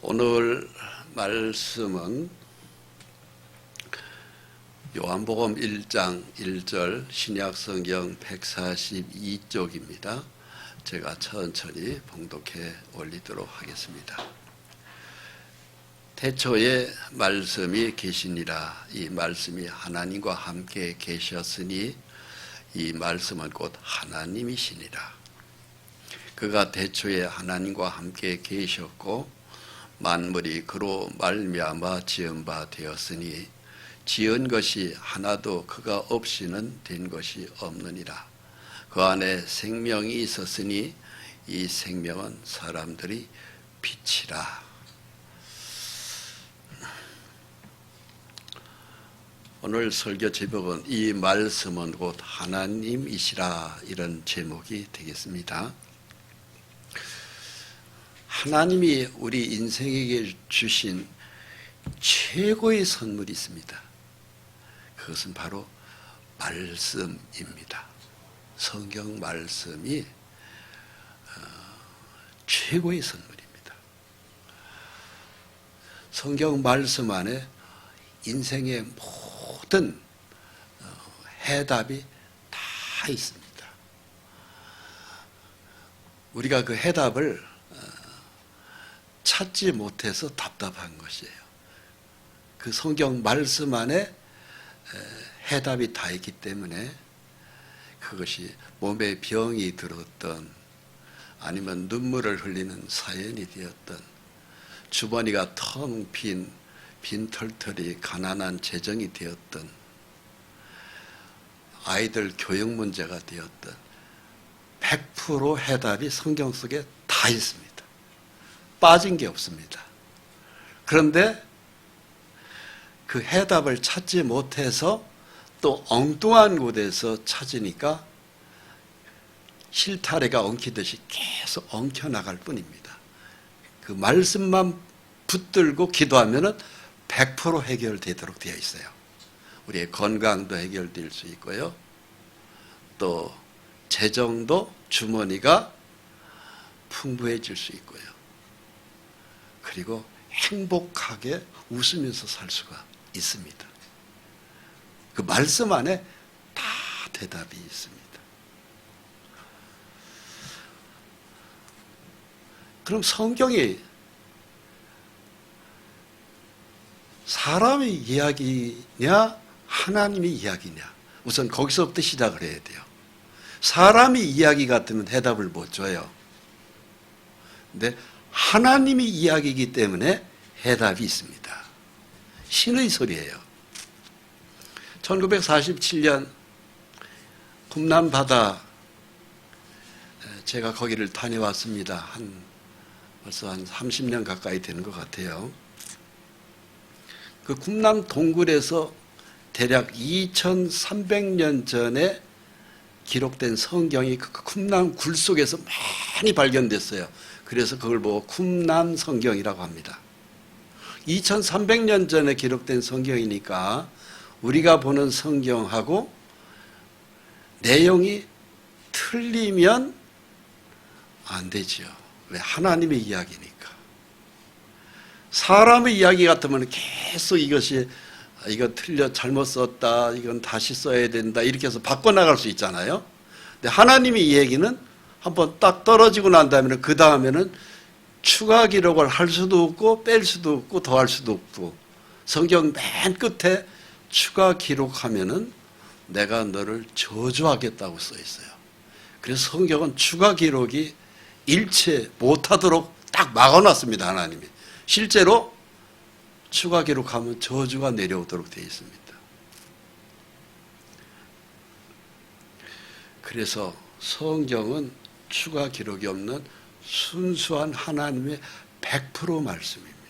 오늘 말씀은 요한복음 1장 1절 신약성경 142쪽입니다. 제가 천천히 봉독해 올리도록 하겠습니다. 태초에 말씀이 계시니라. 이 말씀이 하나님과 함께 계셨으니 이 말씀은 곧 하나님이시니라. 그가 태초에 하나님과 함께 계셨고 만물이 그로 말미암아 지은 바 되었으니 지은 것이 하나도 그가 없이는 된 것이 없느니라. 그 안에 생명이 있었으니 이 생명은 사람들이 빛이라. 오늘 설교 제목은 이 말씀은 곧 하나님이시라, 이런 제목이 되겠습니다. 하나님이 우리 인생에게 주신 최고의 선물이 있습니다. 그것은 바로 말씀입니다. 성경 말씀이 최고의 선물입니다. 성경 말씀 안에 인생의 모든 해답이 다 있습니다. 우리가 그 해답을 찾지 못해서 답답한 것이에요. 그 성경 말씀 안에 해답이 다 있기 때문에 그것이 몸에 병이 들었던, 아니면 눈물을 흘리는 사연이 되었던, 주머니가 텅 빈 빈털털이 가난한 재정이 되었던, 아이들 교육 문제가 되었던 100% 해답이 성경 속에 다 있습니다. 빠진 게 없습니다. 그런데 그 해답을 찾지 못해서 또 엉뚱한 곳에서 찾으니까 실타래가 엉키듯이 계속 엉켜나갈 뿐입니다. 그 말씀만 붙들고 기도하면은 100% 해결되도록 되어 있어요. 우리의 건강도 해결될 수 있고요. 또 재정도, 주머니가 풍부해질 수 있고요. 그리고 행복하게 웃으면서 살 수가 있습니다. 그 말씀 안에 다 대답이 있습니다. 그럼 성경이 사람의 이야기냐 하나님의 이야기냐, 우선 거기서부터 시작을 해야 돼요. 사람의 이야기 같으면 해답을 못 줘요. 근데 하나님의 이야기이기 때문에 해답이 있습니다. 신의 소리예요. 1947년 쿰란 바다, 제가 거기를 다녀왔습니다. 벌써 한 30년 가까이 되는 것 같아요. 그 쿰란 동굴에서 대략 2300년 전에 기록된 성경이 그 쿰란 굴 속에서 많이 발견됐어요. 그래서 그걸 보고 쿰란 성경이라고 합니다. 2300년 전에 기록된 성경이니까 우리가 보는 성경하고 내용이 틀리면 안 되죠. 왜? 하나님의 이야기니까. 사람의 이야기 같으면 계속 이것이 이거 틀려 잘못 썼다, 이건 다시 써야 된다 이렇게 해서 바꿔나갈 수 있잖아요. 근데 하나님의 이 얘기는 한번 딱 떨어지고 난 다음에는 그 다음에는 추가 기록을 할 수도 없고 뺄 수도 없고 더할 수도 없고, 성경 맨 끝에 추가 기록하면은 내가 너를 저주하겠다고 써 있어요. 그래서 성경은 추가 기록이 일체 못하도록 딱 막아놨습니다. 하나님이 실제로 추가 기록하면 저주가 내려오도록 되어 있습니다. 그래서 성경은 추가 기록이 없는 순수한 하나님의 100% 말씀입니다.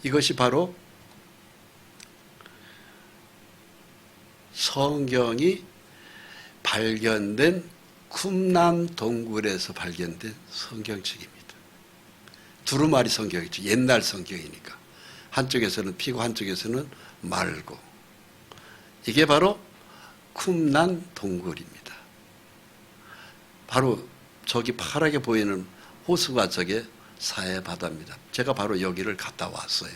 이것이 바로 성경이 발견된 쿰란 동굴에서 발견된 성경책입니다. 두루마리 성경이죠. 옛날 성경이니까. 한쪽에서는 피고 한쪽에서는 말고. 이게 바로 쿰란 동굴입니다. 바로 저기 파랗게 보이는 호수가 저게 사해 바다입니다. 제가 바로 여기를 갔다 왔어요.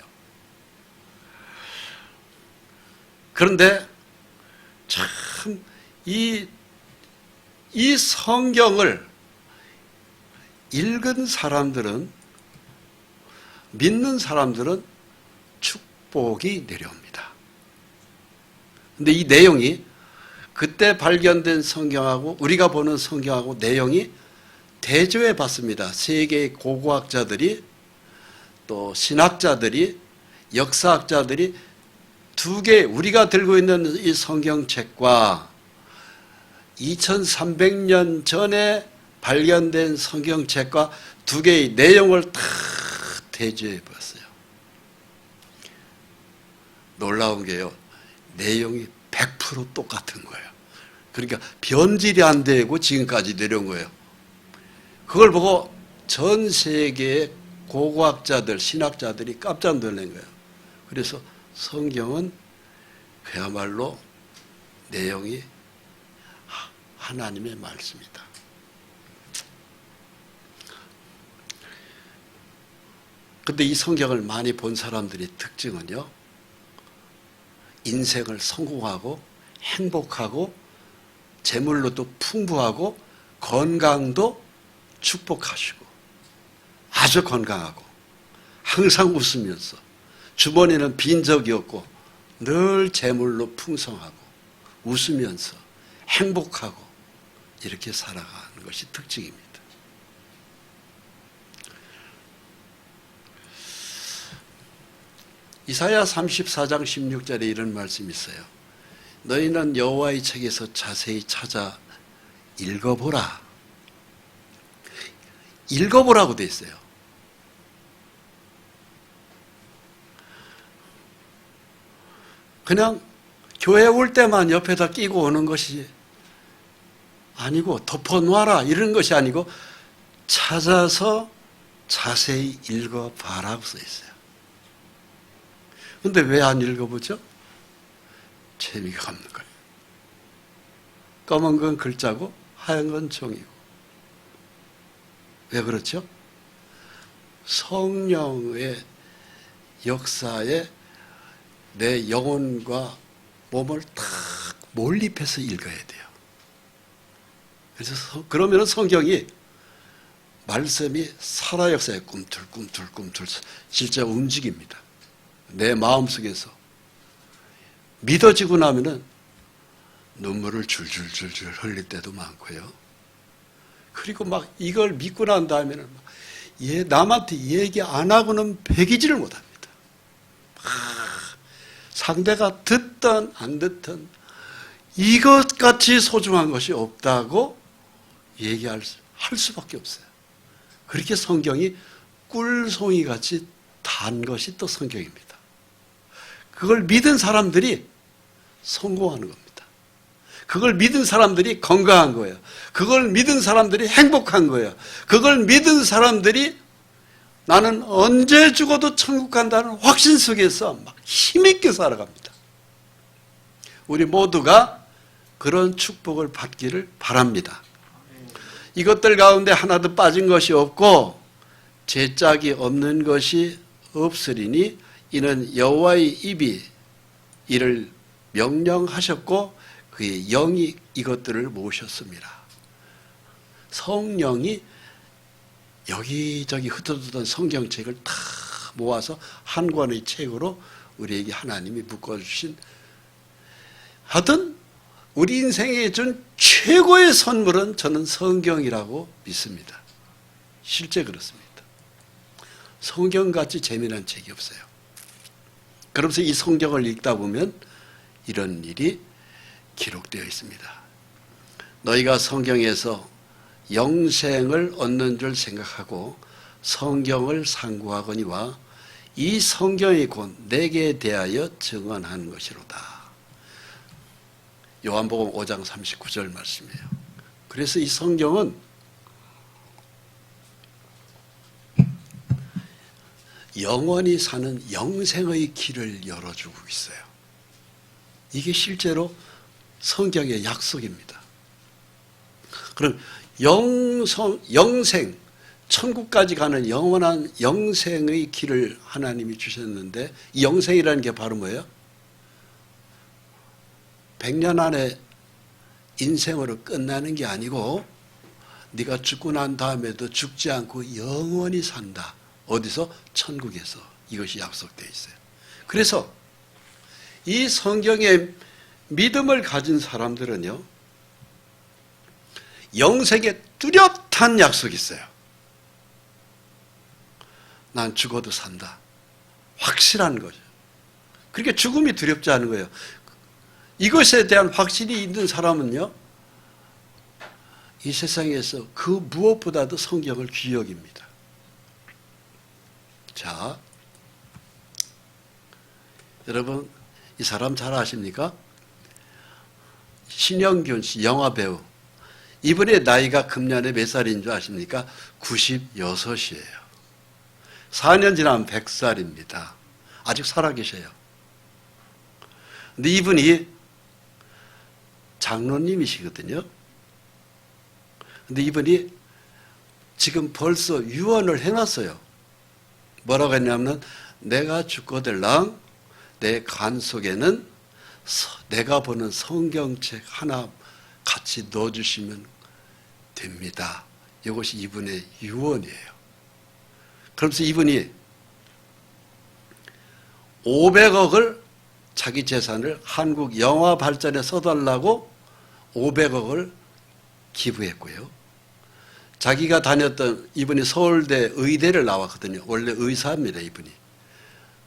그런데 참 이 성경을 읽은 사람들은, 믿는 사람들은 축복이 내려옵니다. 근데 이 내용이 그때 발견된 성경하고 우리가 보는 성경하고 내용이 대조해 봤습니다. 세계의 고고학자들이, 또 신학자들이, 역사학자들이 두 개, 우리가 들고 있는 이 성경책과 2300년 전에 발견된 성경책과 두 개의 내용을 다 대조해 봤어요. 놀라운 게요, 내용이 100% 똑같은 거예요. 그러니까 변질이 안 되고 지금까지 내려온 거예요. 그걸 보고 전 세계의 고고학자들, 신학자들이 깜짝 놀란 거예요. 그래서 성경은 그야말로 내용이 하나님의 말씀이다. 근데 이 성경을 많이 본 사람들의 특징은요, 인생을 성공하고 행복하고 재물로도 풍부하고 건강도 축복하시고 아주 건강하고 항상 웃으면서 주머니는 빈 적이 없고 늘 재물로 풍성하고 웃으면서 행복하고 이렇게 살아가는 것이 특징입니다. 이사야 34장 16절에 이런 말씀이 있어요. 너희는 여호와의 책에서 자세히 찾아 읽어보라. 읽어보라고 돼 있어요. 그냥 교회 올 때만 옆에다 끼고 오는 것이 아니고, 덮어놓아라 이런 것이 아니고 찾아서 자세히 읽어봐라고 써 있어요. 근데 왜 안 읽어보죠? 재미가 없는 거예요. 검은 건 글자고 하얀 건 종이고. 왜 그렇죠? 성령의 역사에 내 영혼과 몸을 탁 몰입해서 읽어야 돼요. 그래서 그러면 성경이, 말씀이 살아 역사에 꿈틀꿈틀 실제 움직입니다. 내 마음속에서 믿어지고 나면은 눈물을 줄줄줄줄 흘릴 때도 많고요. 그리고 막 이걸 믿고 난 다음에는 남한테 얘기 안 하고는 배기지를 못합니다. 상대가 듣든 안 듣든 이것같이 소중한 것이 없다고 얘기할 수밖에 없어요. 그렇게 성경이 꿀송이같이 단 것이 또 성경입니다. 그걸 믿은 사람들이 성공하는 겁니다. 그걸 믿은 사람들이 건강한 거예요. 그걸 믿은 사람들이 행복한 거예요. 그걸 믿은 사람들이 나는 언제 죽어도 천국 간다는 확신 속에서 막 힘있게 살아갑니다. 우리 모두가 그런 축복을 받기를 바랍니다. 이것들 가운데 하나도 빠진 것이 없고 죄짝이 없는 것이 없으리니 이는 여호와의 입이 이를 명령하셨고 그의 영이 이것들을 모으셨습니다. 성령이 여기저기 흩어졌던 성경책을 다 모아서 한 권의 책으로 우리에게 하나님이 묶어주신, 하여튼 우리 인생에 준 최고의 선물은 저는 성경이라고 믿습니다. 실제 그렇습니다. 성경같이 재미난 책이 없어요. 그러면서 이 성경을 읽다 보면 이런 일이 기록되어 있습니다. 너희가 성경에서 영생을 얻는 줄 생각하고 성경을 상고하거니와 이 성경이 곧 내게 대하여 증언하는 것이로다. 요한복음 5장 39절 말씀이에요. 그래서 이 성경은 영원히 사는 영생의 길을 열어주고 있어요. 이게 실제로 성경의 약속입니다. 그럼 영생, 천국까지 가는 영원한 영생의 길을 하나님이 주셨는데, 이 영생이라는 게 바로 뭐예요? 100년 안에 인생으로 끝나는 게 아니고 네가 죽고 난 다음에도 죽지 않고 영원히 산다. 어디서? 천국에서. 이것이 약속되어 있어요. 그래서 이 성경에 믿음을 가진 사람들은요, 영생에 뚜렷한 약속이 있어요. 난 죽어도 산다. 확실한 거죠. 그러니까 죽음이 두렵지 않은 거예요. 이것에 대한 확신이 있는 사람은요, 이 세상에서 그 무엇보다도 성경을 귀히 여깁니다. 자, 여러분 이 사람 잘 아십니까? 신영균 씨, 영화배우. 이분의 나이가 금년에 몇 살인 줄 아십니까? 96이에요. 4년 지나면 100살입니다. 아직 살아계셔요. 근데 이분이 장로님이시거든요. 근데 이분이 지금 벌써 유언을 해놨어요. 뭐라고 했냐면, 내가 죽거들랑 내 간 속에는 내가 보는 성경책 하나 같이 넣어주시면 됩니다. 이것이 이분의 유언이에요. 그러면서 이분이 500억을 자기 재산을 한국 영화 발전에 써달라고 500억을 기부했고요. 자기가 다녔던, 이분이 서울대 의대를 나왔거든요. 원래 의사입니다, 이분이.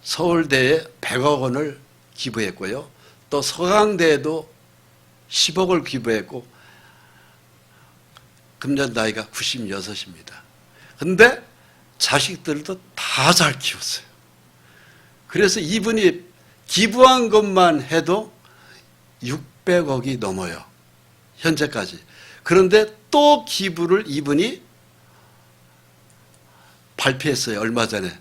서울대에 100억 원을 기부했고요. 또 서강대에도 10억을 기부했고, 금년 나이가 96입니다. 근데 자식들도 다 잘 키웠어요. 그래서 이분이 기부한 것만 해도 600억이 넘어요. 현재까지. 그런데 또 기부를 이분이 발표했어요. 얼마 전에.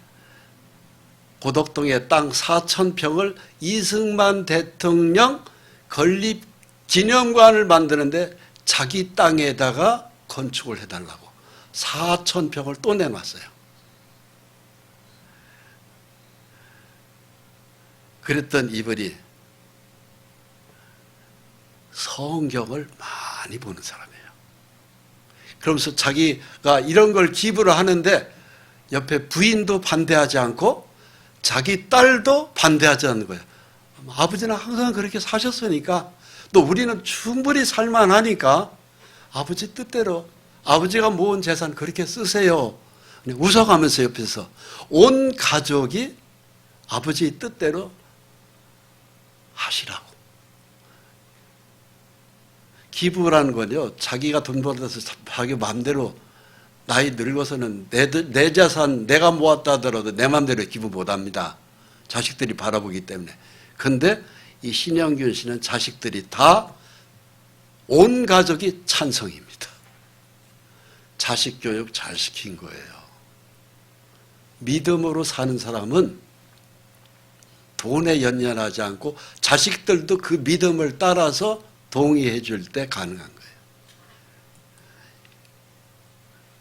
고덕동에 땅 4,000평을 이승만 대통령 건립 기념관을 만드는데 자기 땅에다가 건축을 해달라고 4,000평을 또 내놨어요. 그랬던 이분이 성경을 많이 보는 사람이에요. 그러면서 자기가 이런 걸 기부를 하는데 옆에 부인도 반대하지 않고 자기 딸도 반대하지 않는 거예요. 아버지는 항상 그렇게 사셨으니까, 또 우리는 충분히 살만하니까 아버지 뜻대로 아버지가 모은 재산 그렇게 쓰세요. 웃어가면서 옆에서 온 가족이 아버지의 뜻대로 하시라고. 기부라는 건요, 자기가 돈 벌어서 자기 마음대로, 나이 늙어서는 내 재산 내가 모았다 하더라도 내 마음대로 기부 못합니다. 자식들이 바라보기 때문에. 근데 이 신영균 씨는 자식들이 다, 온 가족이 찬성입니다. 자식 교육 잘 시킨 거예요. 믿음으로 사는 사람은 돈에 연연하지 않고 자식들도 그 믿음을 따라서 동의해 줄 때 가능한 거예요.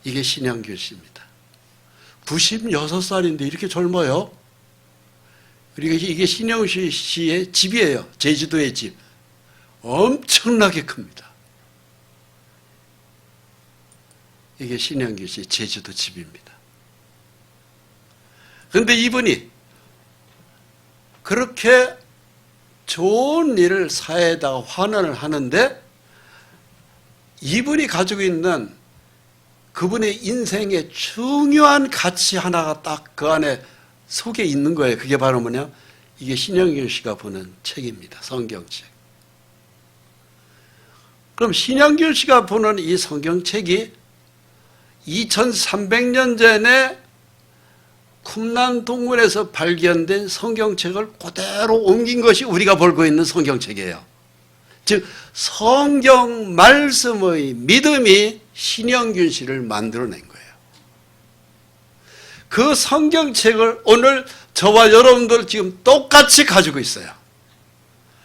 이게 신영균 씨입니다. 96살인데 이렇게 젊어요. 그리고 이게 신영규 씨의 집이에요. 제주도의 집. 엄청나게 큽니다. 이게 신영규 씨 제주도 집입니다. 그런데 이분이 그렇게 좋은 일을 사회에다가 환원을 하는데 이분이 가지고 있는 그분의 인생의 중요한 가치 하나가 딱 그 안에 속에 있는 거예요. 그게 바로 뭐냐? 이게 신영균 씨가 보는 책입니다. 성경책. 그럼 신영균 씨가 보는 이 성경책이 2300년 전에 쿰란 동굴에서 발견된 성경책을 그대로 옮긴 것이 우리가 보고 있는 성경책이에요. 즉 성경 말씀의 믿음이 신영균 씨를 만들어낸 거예요. 그 성경책을 오늘 저와 여러분들 지금 똑같이 가지고 있어요.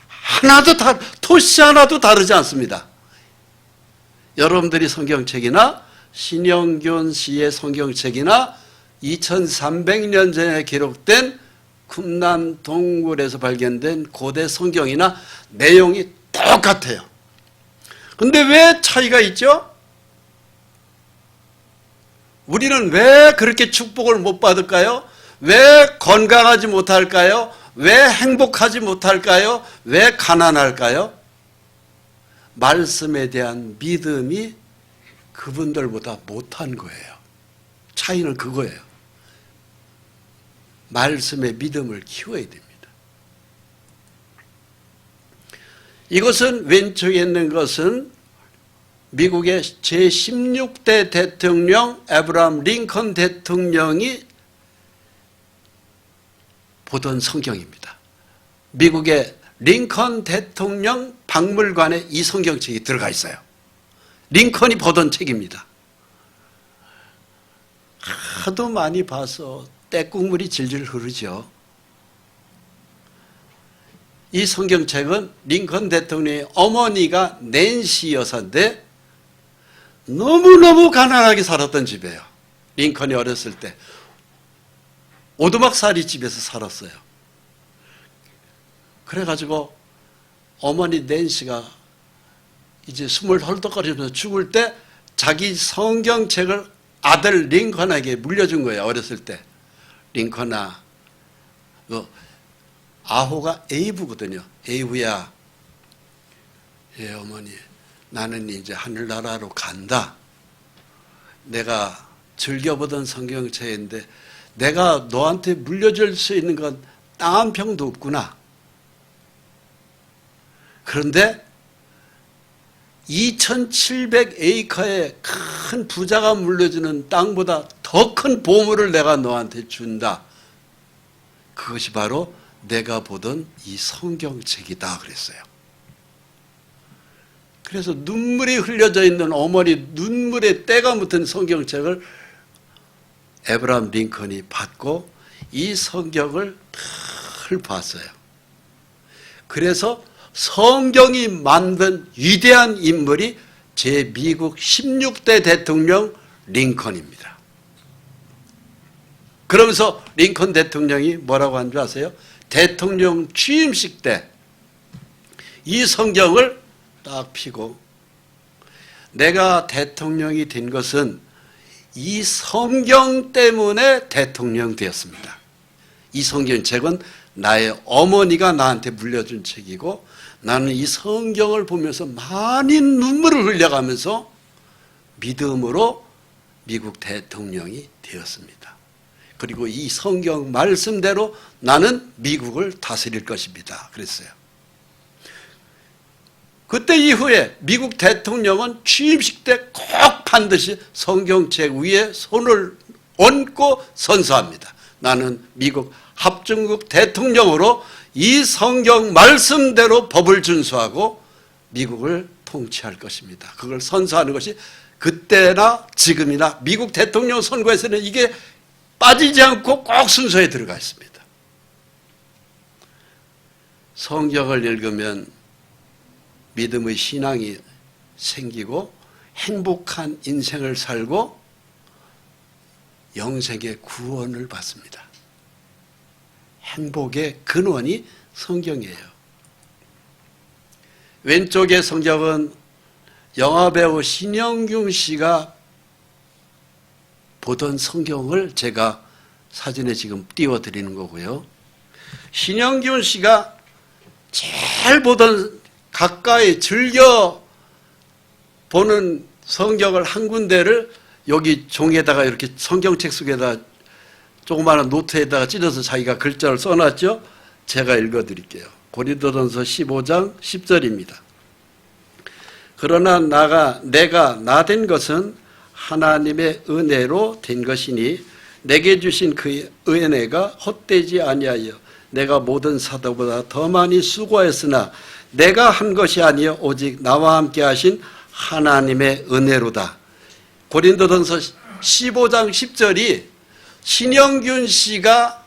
하나도 토시 하나도 다르지 않습니다. 여러분들이 성경책이나 신영균 씨의 성경책이나 2300년 전에 기록된 쿰란 동굴에서 발견된 고대 성경이나 내용이 똑같아요. 근데 왜 차이가 있죠? 우리는 왜 그렇게 축복을 못 받을까요? 왜 건강하지 못할까요? 왜 행복하지 못할까요? 왜 가난할까요? 말씀에 대한 믿음이 그분들보다 못한 거예요. 차이는 그거예요. 말씀의 믿음을 키워야 됩니다. 이것은 왼쪽에 있는 것은 미국의 제16대 대통령 에브라함 링컨 대통령이 보던 성경입니다. 미국의 링컨 대통령 박물관에 이 성경책이 들어가 있어요. 링컨이 보던 책입니다. 하도 많이 봐서 때국물이 질질 흐르죠. 이 성경책은 링컨 대통령의 어머니가 낸시 여사인데 너무너무 가난하게 살았던 집이에요. 링컨이 어렸을 때 오두막살이 집에서 살았어요. 그래가지고 어머니 낸시가 이제 숨을 헐떡거리면서 죽을 때 자기 성경책을 아들 링컨에게 물려준 거예요. 어렸을 때. 링컨아, 아호가 에이브거든요. 에이브야, 예 어머니, 나는 이제 하늘나라로 간다. 내가 즐겨보던 성경책인데 내가 너한테 물려줄 수 있는 건 땅 한 평도 없구나. 그런데 2700에이커의 큰 부자가 물려주는 땅보다 더 큰 보물을 내가 너한테 준다. 그것이 바로 내가 보던 이 성경책이다 그랬어요. 그래서 눈물이 흘려져 있는 어머니 눈물에 때가 묻은 성경책을 에브라함 링컨이 받고 이 성경을 늘 봤어요. 그래서 성경이 만든 위대한 인물이 제 미국 16대 대통령 링컨입니다. 그러면서 링컨 대통령이 뭐라고 한 줄 아세요? 대통령 취임식 때 이 성경을 딱 펴고 내가 대통령이 된 것은 이 성경 때문에 대통령 되었습니다. 이 성경책은 나의 어머니가 나한테 물려준 책이고 나는 이 성경을 보면서 많은 눈물을 흘려가면서 믿음으로 미국 대통령이 되었습니다. 그리고 이 성경 말씀대로 나는 미국을 다스릴 것입니다. 그랬어요. 그때 이후에 미국 대통령은 취임식 때 꼭 반드시 성경책 위에 손을 얹고 선서합니다. 나는 미국 합중국 대통령으로 이 성경 말씀대로 법을 준수하고 미국을 통치할 것입니다. 그걸 선서하는 것이 그때나 지금이나 미국 대통령 선거에서는 이게 빠지지 않고 꼭 순서에 들어가 있습니다. 성경을 읽으면 믿음의 신앙이 생기고 행복한 인생을 살고 영생의 구원을 받습니다. 행복의 근원이 성경이에요. 왼쪽의 성경은 영화배우 신영균 씨가 보던 성경을 제가 사진에 지금 띄워드리는 거고요. 신영균 씨가 제일 보던, 가까이 즐겨 보는 성경을 한 군데를 여기 종에다가 이렇게 성경책 속에다 조그마한 노트에다가 찢어서 자기가 글자를 써놨죠. 제가 읽어드릴게요. 고린도전서 15장 10절입니다. 그러나 내가 나 된 것은 하나님의 은혜로 된 것이니 내게 주신 그 은혜가 헛되지 아니하여 내가 모든 사도보다 더 많이 수고했으나 내가 한 것이 아니여 오직 나와 함께 하신 하나님의 은혜로다. 고린도전서 15장 10절이 신영균 씨가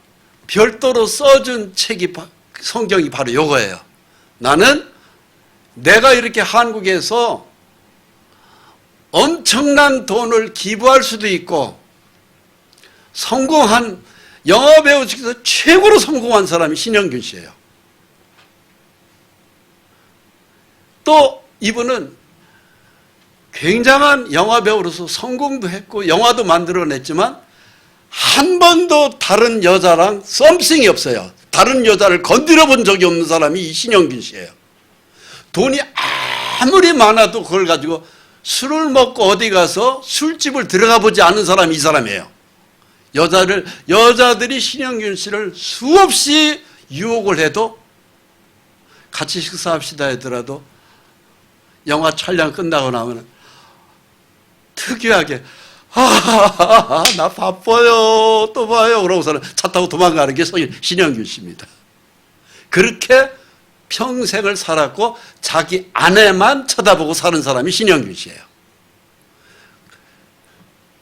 별도로 써준 책이, 성경이 바로 이거예요. 나는 내가 이렇게 한국에서 엄청난 돈을 기부할 수도 있고 성공한 영화배우 중에서 최고로 성공한 사람이 신영균 씨예요. 또 이분은 굉장한 영화배우로서 성공도 했고 영화도 만들어냈지만 한 번도 다른 여자랑 썸씽이 없어요. 다른 여자를 건드려 본 적이 없는 사람이 이 신영균 씨예요. 돈이 아무리 많아도 그걸 가지고 술을 먹고 어디 가서 술집을 들어가 보지 않은 사람이 이 사람이에요. 여자들이 신영균 씨를 수없이 유혹을 해도 같이 식사합시다 하더라도 영화 촬영 끝나고 나면 특이하게 나 바빠요 또 봐요 그러고서는 차 타고 도망가는 게 신영균 씨입니다. 그렇게 평생을 살았고 자기 아내만 쳐다보고 사는 사람이 신영균 씨예요.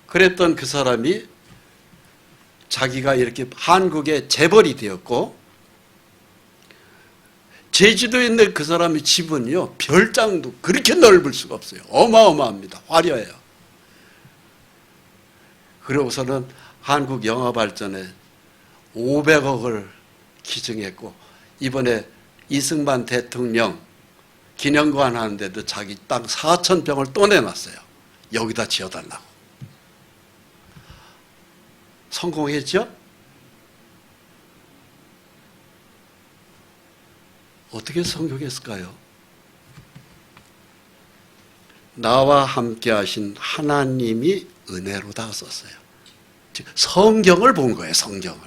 그랬던 그 사람이 자기가 이렇게 한국의 재벌이 되었고 제주도에 있는 그 사람의 집은요 별장도 그렇게 넓을 수가 없어요. 어마어마합니다. 화려해요. 그러고서는 한국 영화 발전에 500억을 기증했고 이번에 이승만 대통령 기념관 하는데도 자기 땅 4,000평을 또 내놨어요. 여기다 지어달라고. 성공했죠? 어떻게 성공했을까요? 나와 함께 하신 하나님이 은혜로다 썼어요. 즉 성경을 본 거예요. 성경을.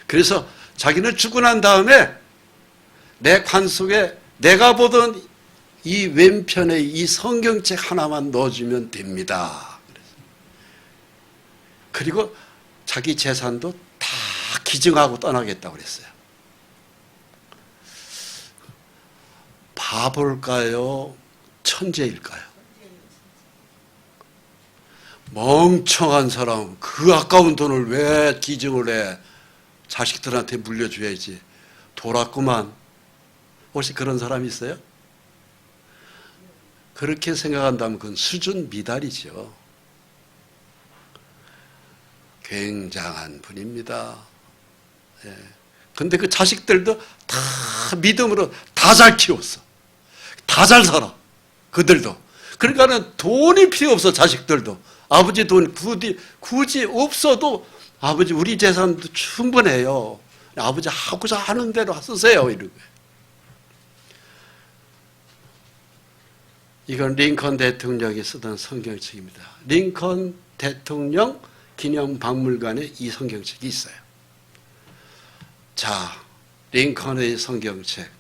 그래서 자기는 죽고 난 다음에 내 관 속에 내가 보던 이 왼편에 이 성경책 하나만 넣어주면 됩니다. 그리고 자기 재산도 다 기증하고 떠나겠다고 그랬어요. 바볼까요? 천재일까요? 멍청한 사람, 그 아까운 돈을 왜 기증을 해? 자식들한테 물려줘야지. 돌았구만. 혹시 그런 사람이 있어요? 그렇게 생각한다면 그건 수준 미달이죠. 굉장한 분입니다. 예. 근데 그 자식들도 다 믿음으로 다 잘 키웠어. 다 잘 살아. 그들도. 그러니까는 돈이 필요 없어, 자식들도. 아버지 돈 굳이 없어도 아버지 우리 재산도 충분해요. 아버지 하고자 하는 대로 쓰세요. 이러고. 이건 링컨 대통령이 쓰던 성경책입니다. 링컨 대통령 기념박물관에 이 성경책이 있어요. 자, 링컨의 성경책,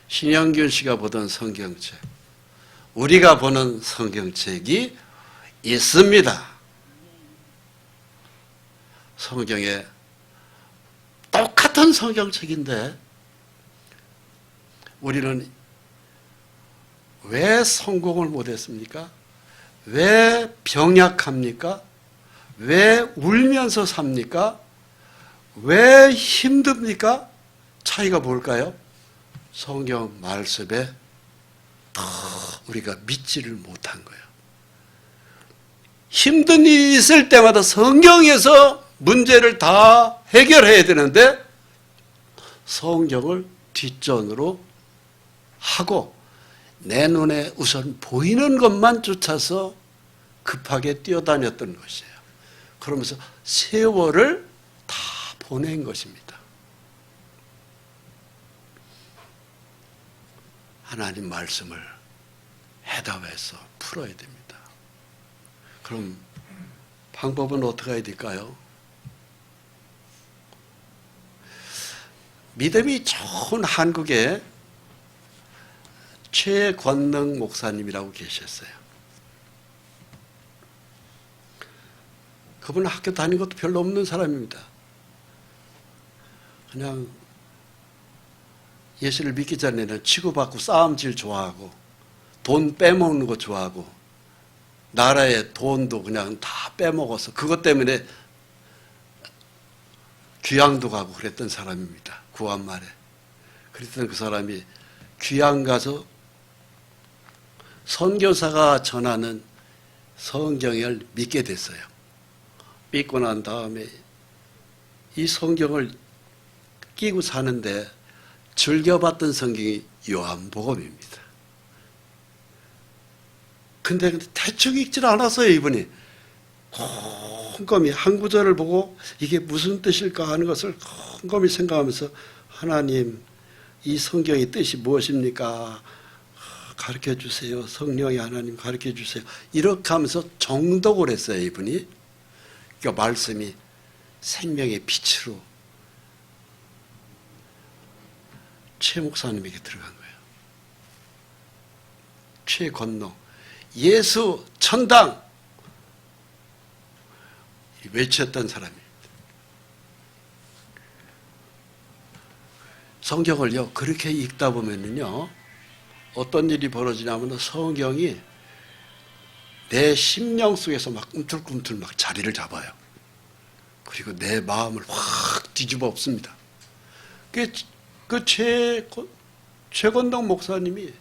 신영균 씨가 보던 성경책, 우리가 보는 성경책이 있습니다. 성경에 똑같은 성경책인데 우리는 왜 성공을 못했습니까? 왜 병약합니까? 왜 울면서 삽니까? 왜 힘듭니까? 차이가 뭘까요? 성경 말씀에 더 우리가 믿지를 못한 거예요. 힘든 일이 있을 때마다 성경에서 문제를 다 해결해야 되는데 성경을 뒷전으로 하고 내 눈에 우선 보이는 것만 쫓아서 급하게 뛰어다녔던 것이에요. 그러면서 세월을 다 보낸 것입니다. 하나님 말씀을 해답해서 풀어야 됩니다. 그럼 방법은 어떻게 해야 될까요? 믿음이 좋은 한국에 최권능 목사님이라고 계셨어요. 그분은 학교 다닌 것도 별로 없는 사람입니다. 그냥 예수를 믿기 전에는 치고받고 싸움질 좋아하고 돈 빼먹는 거 좋아하고 나라의 돈도 그냥 다 빼먹어서 그것 때문에 귀향도 가고 그랬던 사람입니다. 구한 말에. 그랬던 그 사람이 귀향 가서 선교사가 전하는 성경을 믿게 됐어요. 믿고 난 다음에 이 성경을 끼고 사는데 즐겨봤던 성경이 요한복음입니다. 근데 대충 읽질 않았어요, 이분이. 곰곰이 한 구절을 보고 이게 무슨 뜻일까 하는 것을 곰곰이 생각하면서 하나님, 이 성경의 뜻이 무엇입니까? 가르쳐 주세요. 성령의 하나님 가르쳐 주세요. 이렇게 하면서 정독을 했어요, 이분이. 그러니까 말씀이 생명의 빛으로 최 목사님에게 들어간 거예요. 최건노. 예수 천당 외쳤던 사람입니다. 성경을요 그렇게 읽다 보면은요 어떤 일이 벌어지냐면 성경이 내 심령 속에서 막 꿈틀꿈틀 막 자리를 잡아요. 그리고 내 마음을 확 뒤집어 엎습니다. 그 최건동 목사님이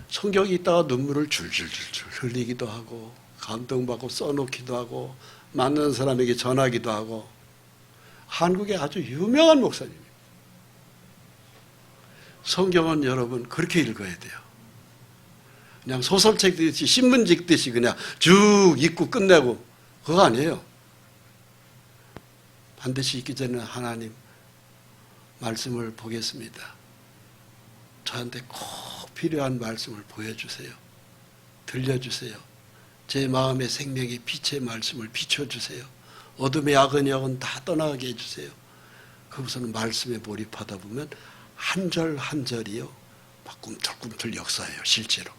성경이 있다가 눈물을 줄줄줄줄 흘리기도 하고 감동받고 써놓기도 하고 만나는 사람에게 전하기도 하고 한국의 아주 유명한 목사님입니다. 성경은 여러분 그렇게 읽어야 돼요. 그냥 소설책 듣듯이 신문 읽듯이 그냥 쭉 읽고 끝내고 그거 아니에요. 반드시 읽기 전에 하나님 말씀을 보겠습니다. 저한테 꼭 필요한 말씀을 보여주세요. 들려주세요. 제 마음의 생명의 빛의 말씀을 비춰주세요. 어둠의 악은 영은 다 떠나게 해주세요. 거기서는 말씀에 몰입하다 보면 한 절 한 절이요 막 꿈틀꿈틀 역사예요. 실제로.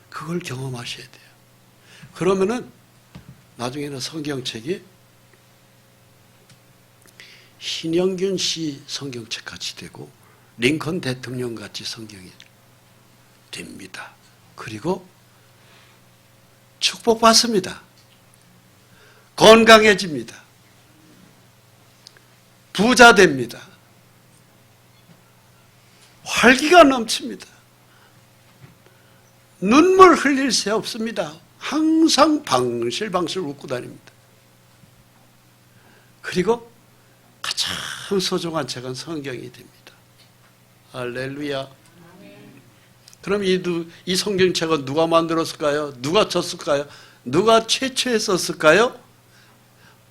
그걸 경험하셔야 돼요. 그러면은 나중에는 성경책이 신영균 씨 성경책 같이 되고 링컨 대통령 같이 성경이 됩니다. 그리고 축복받습니다. 건강해집니다. 부자 됩니다. 활기가 넘칩니다. 눈물 흘릴 새 없습니다. 항상 방실방실 웃고 다닙니다. 그리고 가장 소중한 책은 성경이 됩니다. 할렐루야. 그럼 이 성경책은 누가 만들었을까요? 누가 쳤을까요? 누가 최초에 썼을까요?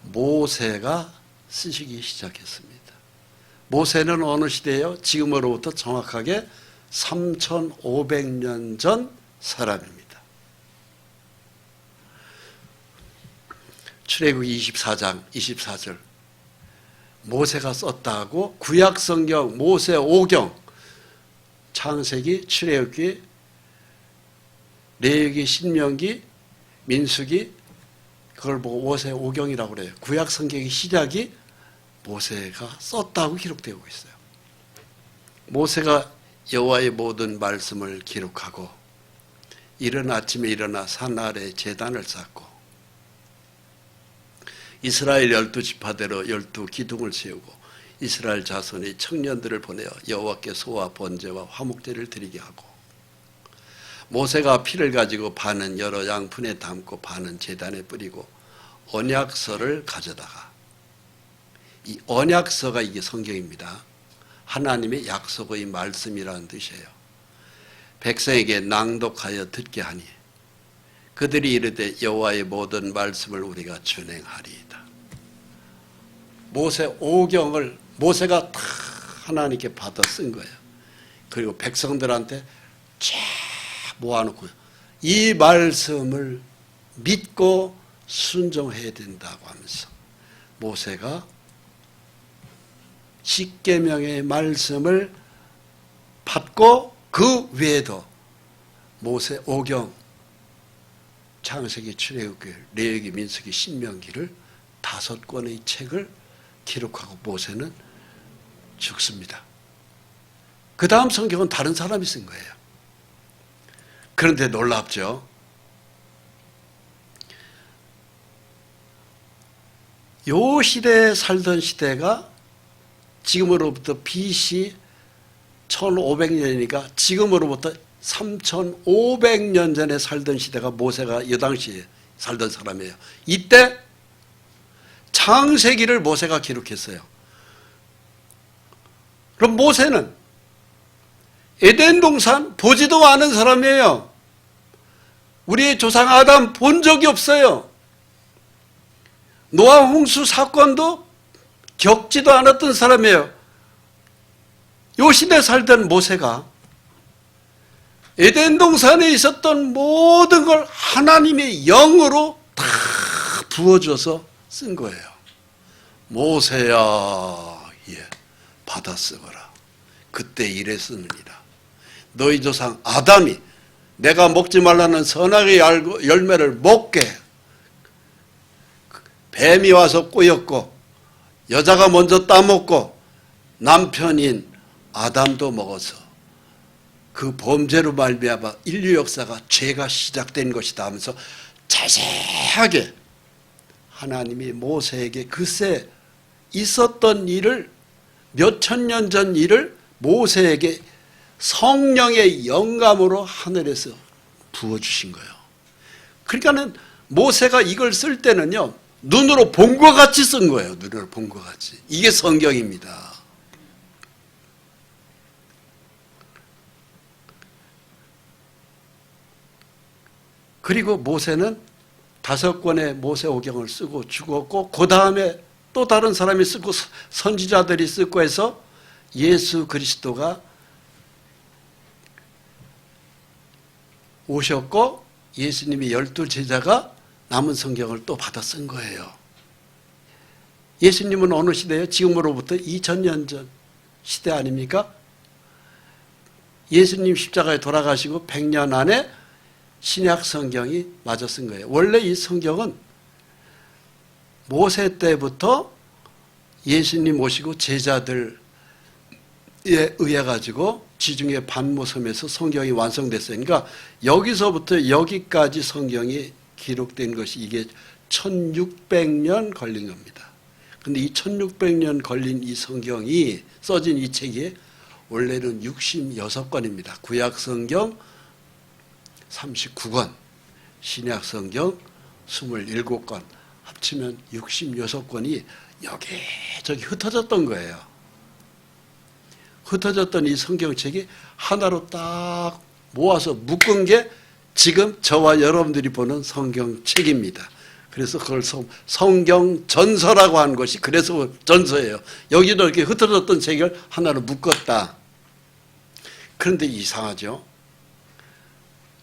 모세가 쓰시기 시작했습니다. 모세는 어느 시대예요? 지금으로부터 정확하게 3,500년 전 사람입니다. 출애굽기 24장 24절 모세가 썼다고 구약성경 모세 오경 창세기, 출애굽기, 레위기, 신명기, 민수기 그걸 보고 모세 오경이라고 그래요. 구약성경의 시작이 모세가 썼다고 기록되고 있어요. 모세가 여호와의 모든 말씀을 기록하고 이른 아침에 일어나 산 아래 제단을 쌓고 이스라엘 12지파대로 12기둥을 세우고 이스라엘 자손의 청년들을 보내어 여호와께 소와 번제와 화목제를 드리게 하고 모세가 피를 가지고 반은 여러 양푼에 담고 반은 제단에 뿌리고 언약서를 가져다가, 이 언약서가 이게 성경입니다. 하나님의 약속의 말씀이라는 뜻이에요. 백성에게 낭독하여 듣게 하니 그들이 이르되 여호와의 모든 말씀을 우리가 준행하리이다. 모세 오경을 모세가 다 하나님께 받아 쓴 거예요. 그리고 백성들한테 쫙 모아놓고 이 말씀을 믿고 순종해야 된다고 하면서 모세가 십계명의 말씀을 받고 그 외에도 모세 오경, 창세기, 출애굽기, 레위기, 민수기, 신명기를 5권의 책을 기록하고 모세는 죽습니다. 그 다음 성경은 다른 사람이 쓴 거예요. 그런데 놀랍죠. 요 시대에 살던 시대가 지금으로부터 BC 1500년이니까 지금으로부터 3500년 전에 살던 시대가 모세가 이 당시에 살던 사람이에요. 이때 창세기를 모세가 기록했어요. 그럼 모세는 에덴 동산 보지도 않은 사람이에요. 우리의 조상 아담 본 적이 없어요. 노아 홍수 사건도 겪지도 않았던 사람이에요. 요 시대에 살던 모세가 에덴 동산에 있었던 모든 걸 하나님의 영으로 다 부어줘서 쓴 거예요. 모세야, 예, 받아 쓰거라. 그때 이랬으니라. 너희 조상 아담이 내가 먹지 말라는 선악의 열매를 먹게 뱀이 와서 꼬였고 여자가 먼저 따먹고 남편인 아담도 먹어서 그 범죄로 말미암아 인류 역사가 죄가 시작된 것이다 하면서 자세하게 하나님이 모세에게 그새 있었던 일을 몇천 년 전 일을 모세에게 성령의 영감으로 하늘에서 부어주신 거예요. 그러니까는 모세가 이걸 쓸 때는요, 눈으로 본 것 같이 쓴 거예요. 눈으로 본 것 같이. 이게 성경입니다. 그리고 모세는 5권의 모세오경을 쓰고 죽었고 그 다음에 또 다른 사람이 쓰고 선지자들이 쓰고 해서 예수 그리스도가 오셨고 예수님이 12제자가 남은 성경을 또 받아 쓴 거예요. 예수님은 어느 시대예요? 지금으로부터 2000년 전 시대 아닙니까? 예수님 십자가에 돌아가시고 100년 안에 신약 성경이 마저 쓴 거예요. 원래 이 성경은 모세 때부터 예수님 오시고 제자들에 의해 가지고 지중해 반모섬에서 성경이 완성됐어요. 그러니까 여기서부터 여기까지 성경이 기록된 것이 이게 1600년 걸린 겁니다. 근데 이 1600년 걸린 이 성경이 써진 이 책이 원래는 66권입니다. 구약 성경 39권, 신약 성경 27권, 합치면 66권이 여기저기 흩어졌던 거예요. 흩어졌던 이 성경책이 하나로 딱 모아서 묶은 게 지금 저와 여러분들이 보는 성경책입니다. 그래서 그걸 성경전서라고 하는 것이 그래서 전서예요. 여기도 이렇게 흩어졌던 책을 하나로 묶었다. 그런데 이상하죠?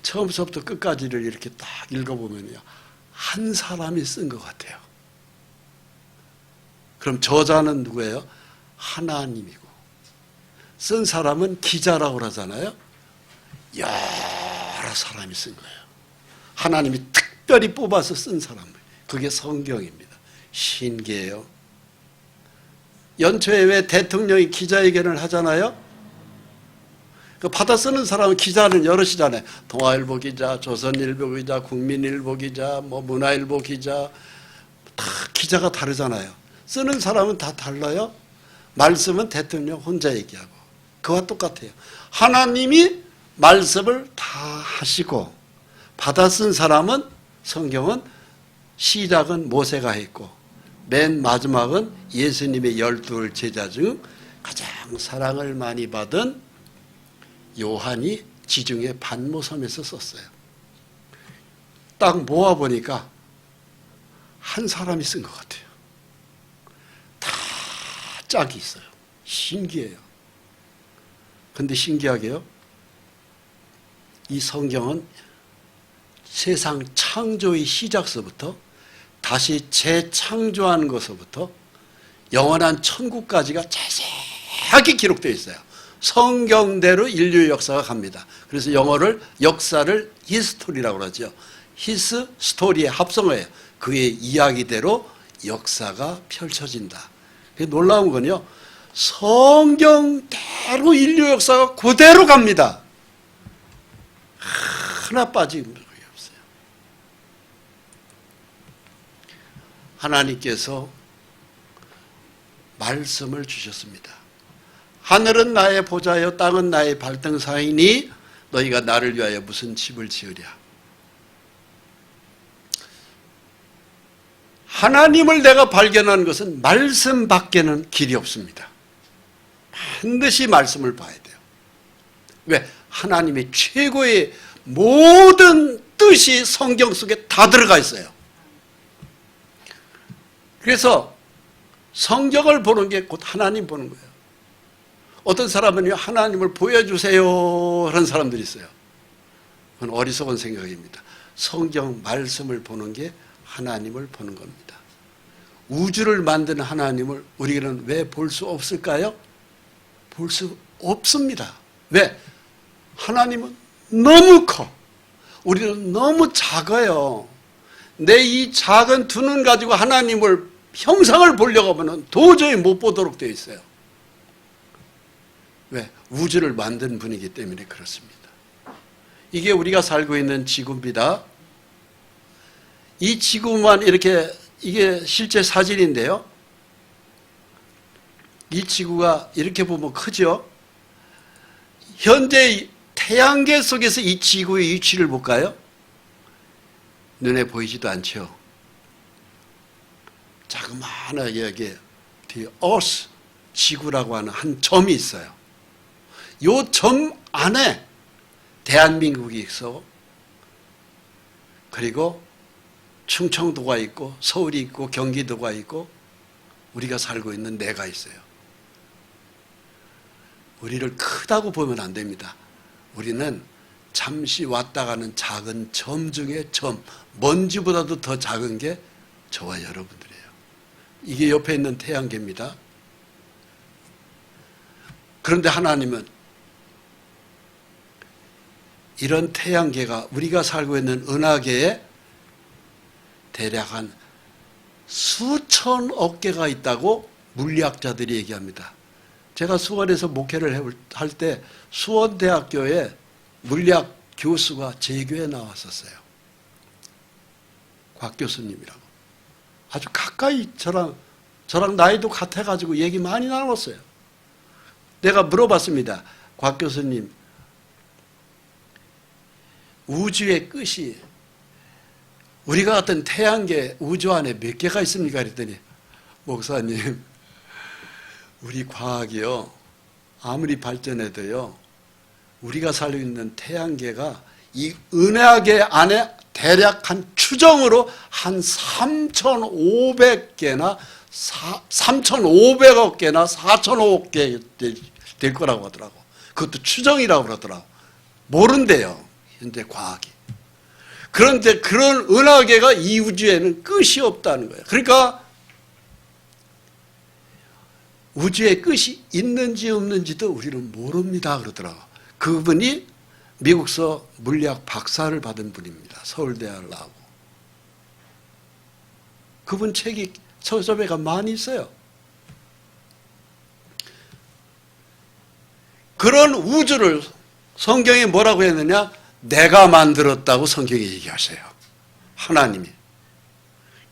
처음부터 끝까지를 이렇게 딱 읽어보면요, 한 사람이 쓴 것 같아요. 그럼 저자는 누구예요? 하나님이고, 쓴 사람은 기자라고 그러잖아요. 여러 사람이 쓴 거예요. 하나님이 특별히 뽑아서 쓴 사람, 그게 성경입니다. 신기해요. 연초에 왜 대통령이 기자회견을 하잖아요? 그 받아 쓰는 사람은 기자는 여럿이잖아요. 동아일보 기자, 조선일보 기자, 국민일보 기자, 뭐 문화일보 기자, 다 기자가 다르잖아요. 쓰는 사람은 다 달라요. 말씀은 대통령 혼자 얘기하고 그와 똑같아요. 하나님이 말씀을 다 하시고 받아 쓴 사람은 성경은 시작은 모세가 했고 맨 마지막은 예수님의 12 제자 중 가장 사랑을 많이 받은 요한이 지중해 반모섬에서 썼어요. 딱 모아보니까 한 사람이 쓴 것 같아요. 다 짝이 있어요. 신기해요. 근데 신기하게요, 이 성경은 세상 창조의 시작서부터 다시 재창조하는 것부터 영원한 천국까지가 자세하게 기록되어 있어요. 성경대로 인류의 역사가 갑니다. 그래서 영어를 역사를 히스토리라고 그러죠. 히스 스토리의 합성어예요. 그의 이야기대로 역사가 펼쳐진다. 놀라운 건요, 성경대로 인류 역사가 그대로 갑니다. 하나 빠진 적이 없어요. 하나님께서 말씀을 주셨습니다. 하늘은 나의 보좌여 땅은 나의 발등상이니 너희가 나를 위하여 무슨 집을 지으랴. 하나님을 내가 발견하는 것은 말씀밖에는 길이 없습니다. 반드시 말씀을 봐야 돼요. 왜? 하나님의 최고의 모든 뜻이 성경 속에 다 들어가 있어요. 그래서 성경을 보는 게 곧 하나님 보는 거예요. 어떤 사람은 하나님을 보여주세요 하는 사람들이 있어요. 그건 어리석은 생각입니다. 성경 말씀을 보는 게 하나님을 보는 겁니다. 우주를 만든 하나님을 우리는 왜 볼 수 없을까요? 볼 수 없습니다. 왜? 하나님은 너무 커. 우리는 너무 작아요. 내 이 작은 두 눈 가지고 하나님을 형상을 보려고 하면 도저히 못 보도록 되어 있어요. 왜? 우주를 만든 분이기 때문에 그렇습니다. 이게 우리가 살고 있는 지구입니다. 이 지구만 이렇게, 이게 실제 사진인데요. 이 지구가 이렇게 보면 크죠? 현재 태양계 속에서 이 지구의 위치를 볼까요? 눈에 보이지도 않죠. 자그마하게 여기 The Earth, 지구라고 하는 한 점이 있어요. 이 점 안에 대한민국이 있어, 그리고 충청도가 있고 서울이 있고 경기도가 있고 우리가 살고 있는 내가 있어요. 우리를 크다고 보면 안 됩니다. 우리는 잠시 왔다 가는 작은 점 중에 점, 먼지보다도 더 작은 게 저와 여러분들이에요. 이게 옆에 있는 태양계입니다. 그런데 하나님은 이런 태양계가 우리가 살고 있는 은하계에 대략 한 수천억 개가 있다고 물리학자들이 얘기합니다. 제가 수원에서 목회를 할 때 수원대학교에 물리학 교수가 제 교회에 나왔었어요. 곽 교수님이라고. 아주 가까이 저랑 나이도 같아가지고 얘기 많이 나눴어요. 내가 물어봤습니다. 곽 교수님, 우주의 끝이 우리가 같은 태양계 우주 안에 몇 개가 있습니까? 그랬더니, 목사님, 우리 과학이요, 아무리 발전해도요, 우리가 살고 있는 태양계가 이 은하계 안에 대략 한 추정으로 한 3,500개나 3,500억 개나 4,500억 개 될 거라고 하더라고. 그것도 추정이라고 그러더라고. 모른대요, 현대 과학이. 그런데 그런 은하계가 이 우주에는 끝이 없다는 거예요. 그러니까 우주의 끝이 있는지 없는지도 우리는 모릅니다 그러더라고. 그분이 미국서 물리학 박사를 받은 분입니다. 서울대학을 나오고. 그분 책이 서점에가 많이 있어요. 그런 우주를 성경에 뭐라고 했느냐? 내가 만들었다고 성경이 얘기하세요. 하나님이.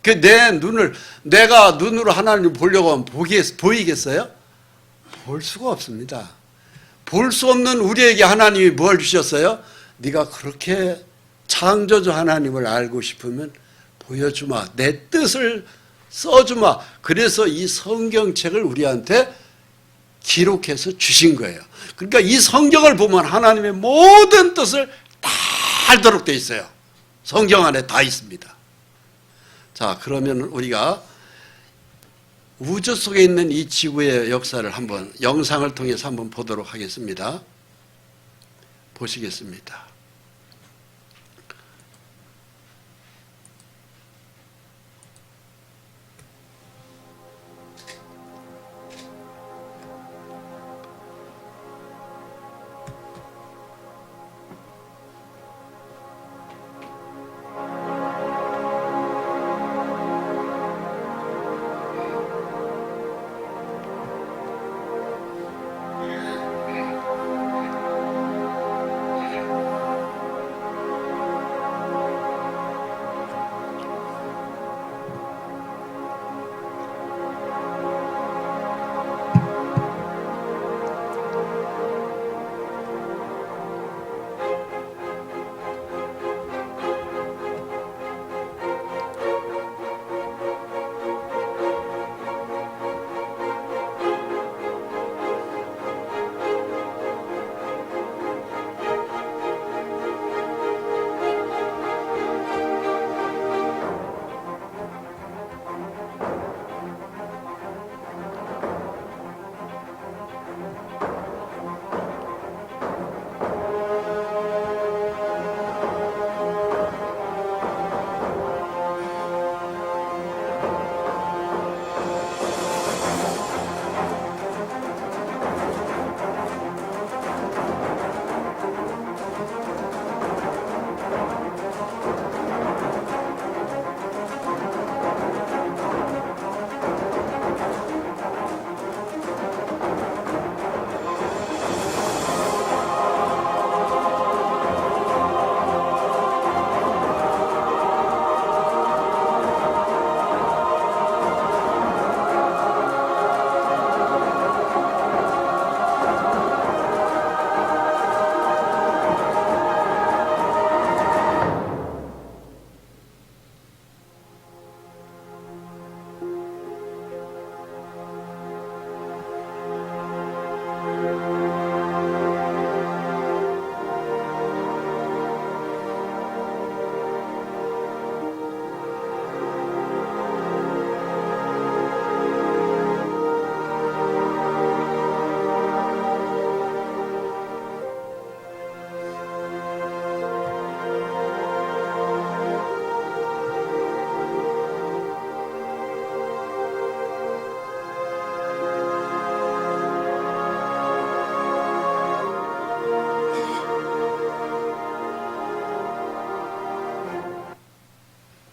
그 내 눈을, 내가 눈으로 하나님을 보려고 하면 보이겠어요? 볼 수가 없습니다. 볼 수 없는 우리에게 하나님이 뭘 주셨어요? 네가 그렇게 창조주 하나님을 알고 싶으면 보여주마. 내 뜻을 써주마. 그래서 이 성경책을 우리한테 기록해서 주신 거예요. 그러니까 이 성경을 보면 하나님의 모든 뜻을 다 알도록 되어 있어요. 성경 안에 다 있습니다. 자, 그러면 우리가 우주 속에 있는 이 지구의 역사를 한번 영상을 통해서 한번 보도록 하겠습니다. 보시겠습니다.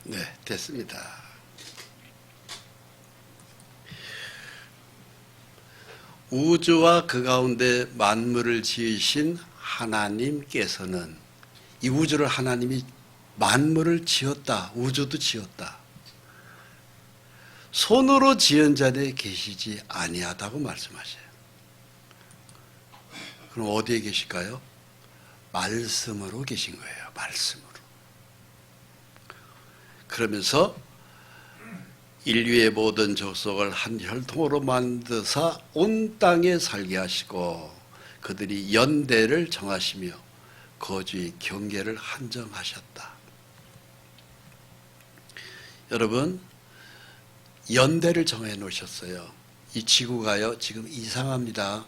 네, 됐습니다. 우주와 그 가운데 만물을 지으신 하나님께서는 이 우주를 하나님이 만물을 지었다. 우주도 지었다. 손으로 지은 자리에 계시지 아니하다고 말씀하셔요. 그럼 어디에 계실까요? 말씀으로 계신 거예요. 말씀으로. 그러면서 인류의 모든 족속을 한 혈통으로 만드사 온 땅에 살게 하시고 그들이 연대를 정하시며 거주의 경계를 한정하셨다. 여러분, 연대를 정해 놓으셨어요. 이 지구가요, 지금 이상합니다.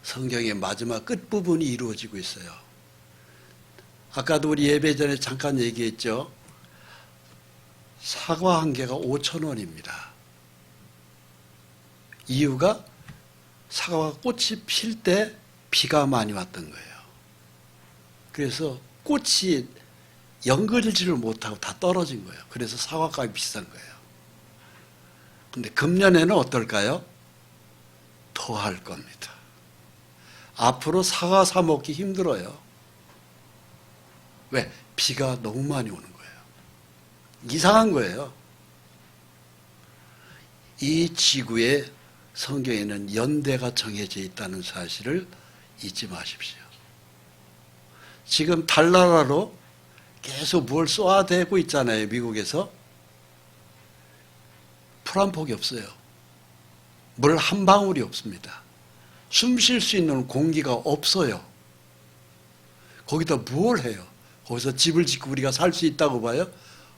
성경의 마지막 끝부분이 이루어지고 있어요. 아까도 우리 예배 전에 잠깐 얘기했죠. 사과 한 개가 5,000원입니다. 이유가 사과 꽃이 필 때 비가 많이 왔던 거예요. 그래서 꽃이 연결지를 못하고 다 떨어진 거예요. 그래서 사과값이 비싼 거예요. 근데 금년에는 어떨까요? 더 할 겁니다. 앞으로 사과 사 먹기 힘들어요. 왜? 비가 너무 많이 오는 거예요. 이상한 거예요. 이 지구에 성경에는 연대가 정해져 있다는 사실을 잊지 마십시오. 지금 달나라로 계속 뭘 쏘아대고 있잖아요. 미국에서. 풀 한 폭이 없어요. 물 한 방울이 없습니다. 숨 쉴 수 있는 공기가 없어요. 거기다 뭘 해요? 거기서 집을 짓고 우리가 살 수 있다고 봐요?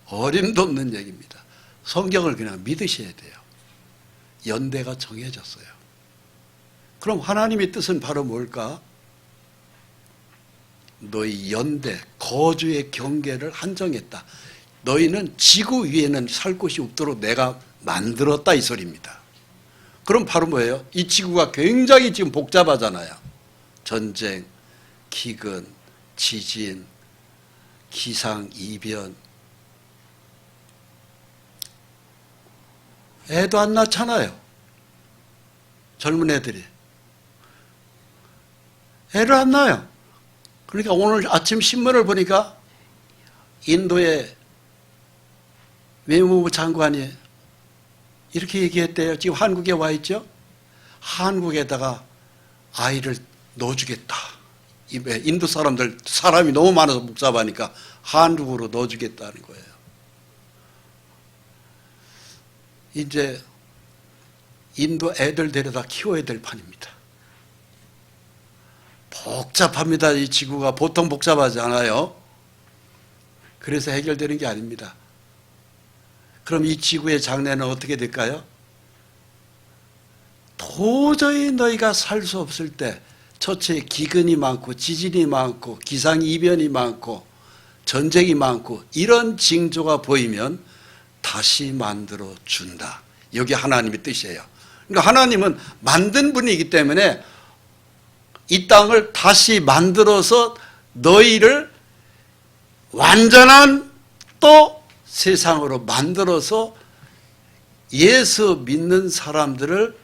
어림도 없는 얘기입니다. 성경을 그냥 믿으셔야 돼요. 연대가 정해졌어요. 그럼 하나님의 뜻은 바로 뭘까? 너희 연대, 거주의 경계를 한정했다. 너희는 지구 위에는 살 곳이 없도록 내가 만들었다 이 소리입니다. 그럼 바로 뭐예요? 이 지구가 굉장히 지금 복잡하잖아요. 전쟁, 기근, 지진, 기상, 이변. 애도 안 낳잖아요. 젊은 애들이. 애를 안 낳아요. 그러니까 오늘 아침 신문을 보니까 인도의 외무부 장관이 이렇게 얘기했대요. 지금 한국에 와 있죠? 한국에다가 아이를 넣어주겠다. 인도 사람들, 사람이 너무 많아서 복잡하니까 한국으로 넣어주겠다는 거예요. 이제 인도 애들 데려다 키워야 될 판입니다. 복잡합니다. 이 지구가 보통 복잡하지 않아요. 그래서 해결되는 게 아닙니다. 그럼 이 지구의 장래는 어떻게 될까요? 도저히 너희가 살 수 없을 때 첫째 기근이 많고 지진이 많고 기상이변이 많고 전쟁이 많고 이런 징조가 보이면 다시 만들어 준다. 여기 하나님의 뜻이에요. 그러니까 하나님은 만든 분이기 때문에 이 땅을 다시 만들어서 너희를 완전한 또 세상으로 만들어서 예수 믿는 사람들을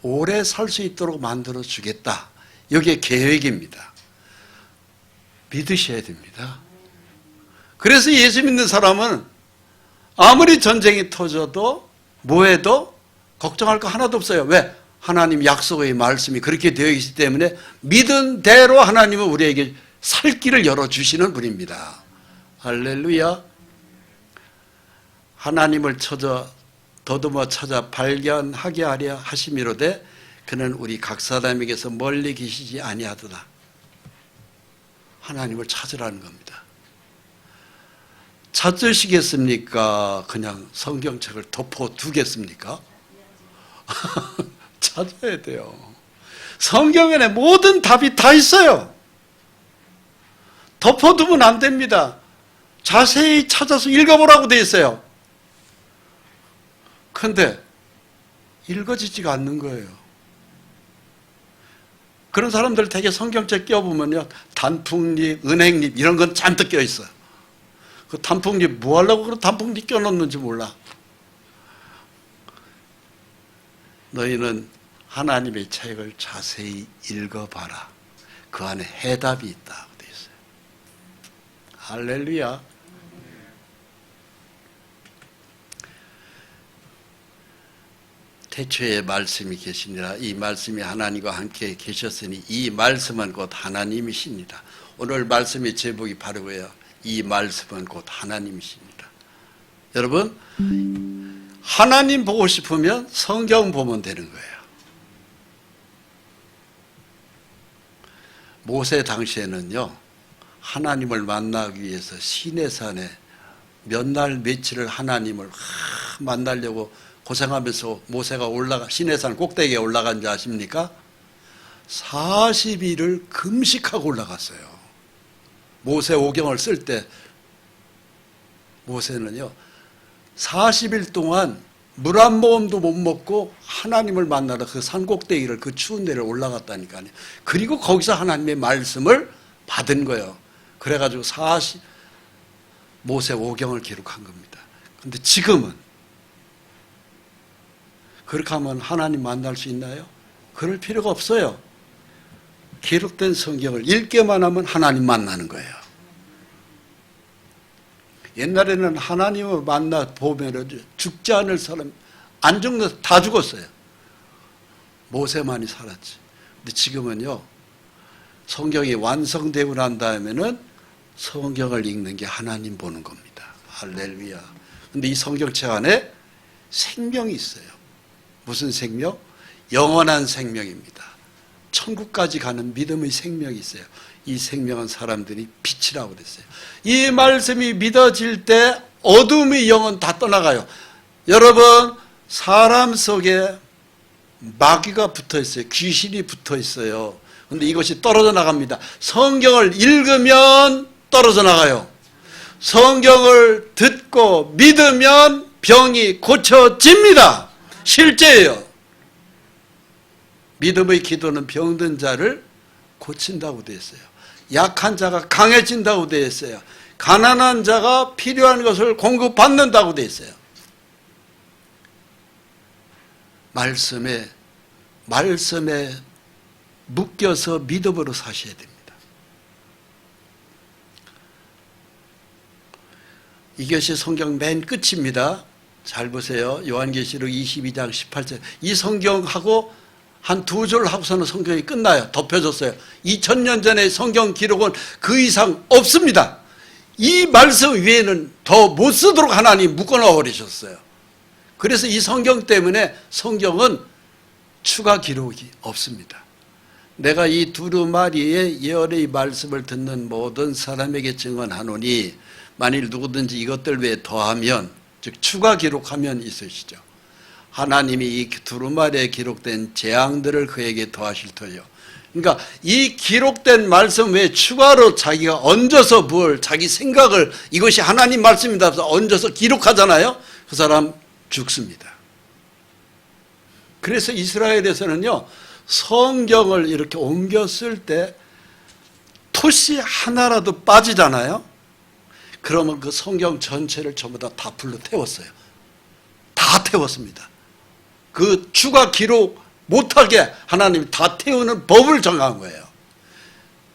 오래 살 수 있도록 만들어 주겠다. 이게 계획입니다. 믿으셔야 됩니다. 그래서 예수 믿는 사람은 아무리 전쟁이 터져도 뭐해도 걱정할 거 하나도 없어요. 왜? 하나님 약속의 말씀이 그렇게 되어 있기 때문에 믿은 대로 하나님은 우리에게 살 길을 열어주시는 분입니다. 할렐루야. 하나님을 더듬어 찾아 발견하게 하려 하심이로되 그는 우리 각 사람에게서 멀리 계시지 아니하도다. 하나님을 찾으라는 겁니다. 찾으시겠습니까? 그냥 성경책을 덮어두겠습니까? 찾아야 돼요. 성경에 모든 답이 다 있어요. 덮어두면 안 됩니다. 자세히 찾아서 읽어보라고 되어 있어요. 그런데 읽어지지가 않는 거예요. 그런 사람들 되게 성경책 껴보면요, 단풍잎, 은행잎 이런 건 잔뜩 껴있어요. 그 단풍잎 뭐 하려고 그런 단풍잎 껴놓는지 몰라. 너희는 하나님의 책을 자세히 읽어봐라. 그 안에 해답이 있다고 되어 있어요. 할렐루야. 태초에 말씀이 계시니라. 이 말씀이 하나님과 함께 계셨으니 이 말씀은 곧 하나님이십니다. 오늘 말씀의 제목이 바로 뭐예요? 이 말씀은 곧 하나님이십니다. 여러분, 하나님 보고 싶으면 성경 보면 되는 거예요. 모세 당시에는요, 하나님을 만나기 위해서 시내산에 몇 날 며칠을 하나님을 만나려고 고생하면서 모세가 시내산 꼭대기에 올라간지 아십니까? 40일을 금식하고 올라갔어요. 모세 오경을 쓸 때 모세는요 40일 동안 물 한 모금도 못 먹고 하나님을 만나러 그 산 꼭대기를 그 추운 데를 올라갔다니까요. 그리고 거기서 하나님의 말씀을 받은 거예요. 그래가지고 모세 오경을 기록한 겁니다. 그런데 지금은 그렇게 하면 하나님 만날 수 있나요? 그럴 필요가 없어요. 기록된 성경을 읽기만 하면 하나님 만나는 거예요. 옛날에는 하나님을 만나 보면 죽지 않을 사람, 안 죽는 다 죽었어요. 모세만이 살았지. 근데 지금은요, 성경이 완성되고 난 다음에는 성경을 읽는 게 하나님 보는 겁니다. 할렐루야. 근데 이 성경책 안에 생명이 있어요. 무슨 생명? 영원한 생명입니다. 천국까지 가는 믿음의 생명이 있어요. 이 생명은 사람들이 빛이라고 그랬어요. 이 말씀이 믿어질 때 어둠의 영은 다 떠나가요. 여러분, 사람 속에 마귀가 붙어 있어요. 귀신이 붙어 있어요. 근데 이것이 떨어져 나갑니다. 성경을 읽으면 떨어져 나가요. 성경을 듣고 믿으면 병이 고쳐집니다. 실제예요. 믿음의 기도는 병든 자를 고친다고 되어 있어요. 약한 자가 강해진다고 되어 있어요. 가난한 자가 필요한 것을 공급받는다고 되어 있어요. 말씀에 묶여서 믿음으로 사셔야 됩니다. 이것이 성경 맨 끝입니다. 잘 보세요. 요한계시록 22장 18절. 이 성경하고 한 두 줄 하고서는 성경이 끝나요. 덮여졌어요. 2000년 전의 성경 기록은 그 이상 없습니다. 이 말씀 위에는 더 못 쓰도록 하나님 묶어놓아 버리셨어요. 그래서 이 성경 때문에 성경은 추가 기록이 없습니다. 내가 이 두루마리의 예언의 말씀을 듣는 모든 사람에게 증언하노니 만일 누구든지 이것들 외에 더하면, 즉 추가 기록하면 있으시죠. 하나님이 이 두루마리에 기록된 재앙들을 그에게 더하실 터요. 그러니까 이 기록된 말씀 외에 추가로 자기가 얹어서 자기 생각을 이것이 하나님 말씀이다 해서 얹어서 기록하잖아요. 그 사람 죽습니다. 그래서 이스라엘에서는요, 성경을 이렇게 옮겨 쓸 때 토시 하나라도 빠지잖아요. 그러면 그 성경 전체를 전부 다 불러 태웠어요. 다 태웠습니다. 그 추가 기록 못하게 하나님이 다 태우는 법을 정한 거예요.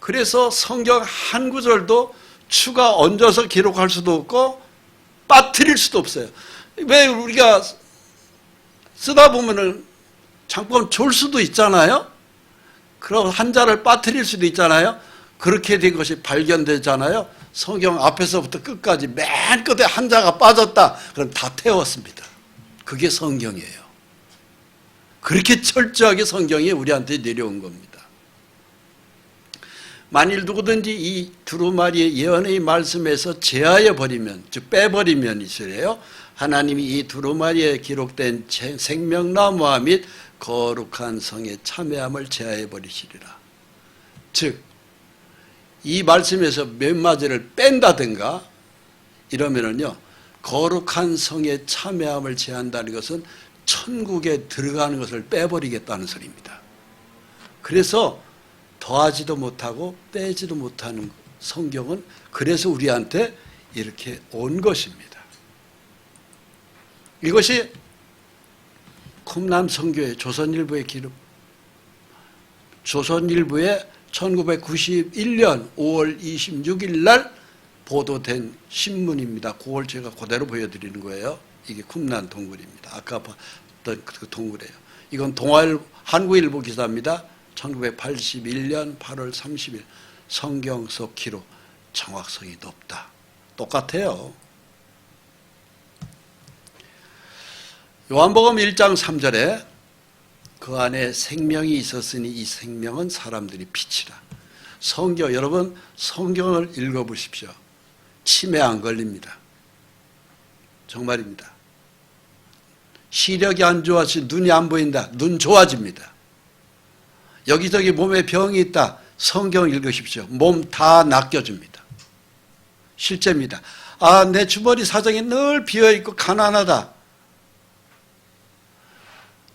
그래서 성경 한 구절도 추가 얹어서 기록할 수도 없고 빠뜨릴 수도 없어요. 왜 우리가 쓰다 보면은 잠깐 졸 수도 있잖아요. 그럼 한자를 빠뜨릴 수도 있잖아요. 그렇게 된 것이 발견되잖아요. 성경 앞에서부터 끝까지 맨 끝에 한자가 빠졌다. 그럼 다 태웠습니다. 그게 성경이에요. 그렇게 철저하게 성경이 우리한테 내려온 겁니다. 만일 누구든지 이 두루마리의 예언의 말씀에서 제하여 버리면, 즉 빼버리면 이스라엘이에요. 하나님이 이 두루마리에 기록된 생명나무와 및 거룩한 성의 참회함을 제하여 버리시리라. 즉, 이 말씀에서 몇 마디를 뺀다든가 이러면은요, 거룩한 성의 참회함을 제한다는 것은 천국에 들어가는 것을 빼버리겠다는 소리입니다. 그래서 더하지도 못하고 빼지도 못하는 성경은 그래서 우리한테 이렇게 온 것입니다. 이것이 쿰람 선교회 조선일보의 기록, 조선일보의 1991년 5월 26일 날 보도된 신문입니다. 그걸 제가 그대로 보여드리는 거예요. 이게 쿰란 동굴입니다. 아까 봤던 그 동굴이에요. 이건 한국일보 기사입니다. 1981년 8월 30일 성경 속 기록 정확성이 높다. 똑같아요. 요한복음 1장 3절에 그 안에 생명이 있었으니 이 생명은 사람들이 빛이라. 성경, 여러분 성경을 읽어보십시오. 치매 안 걸립니다. 정말입니다. 시력이 안 좋아서 눈이 안 보인다. 눈 좋아집니다. 여기저기 몸에 병이 있다. 성경 읽으십시오. 몸 다 낚여줍니다. 실제입니다. 아, 내 주머니 사정이 늘 비어있고 가난하다.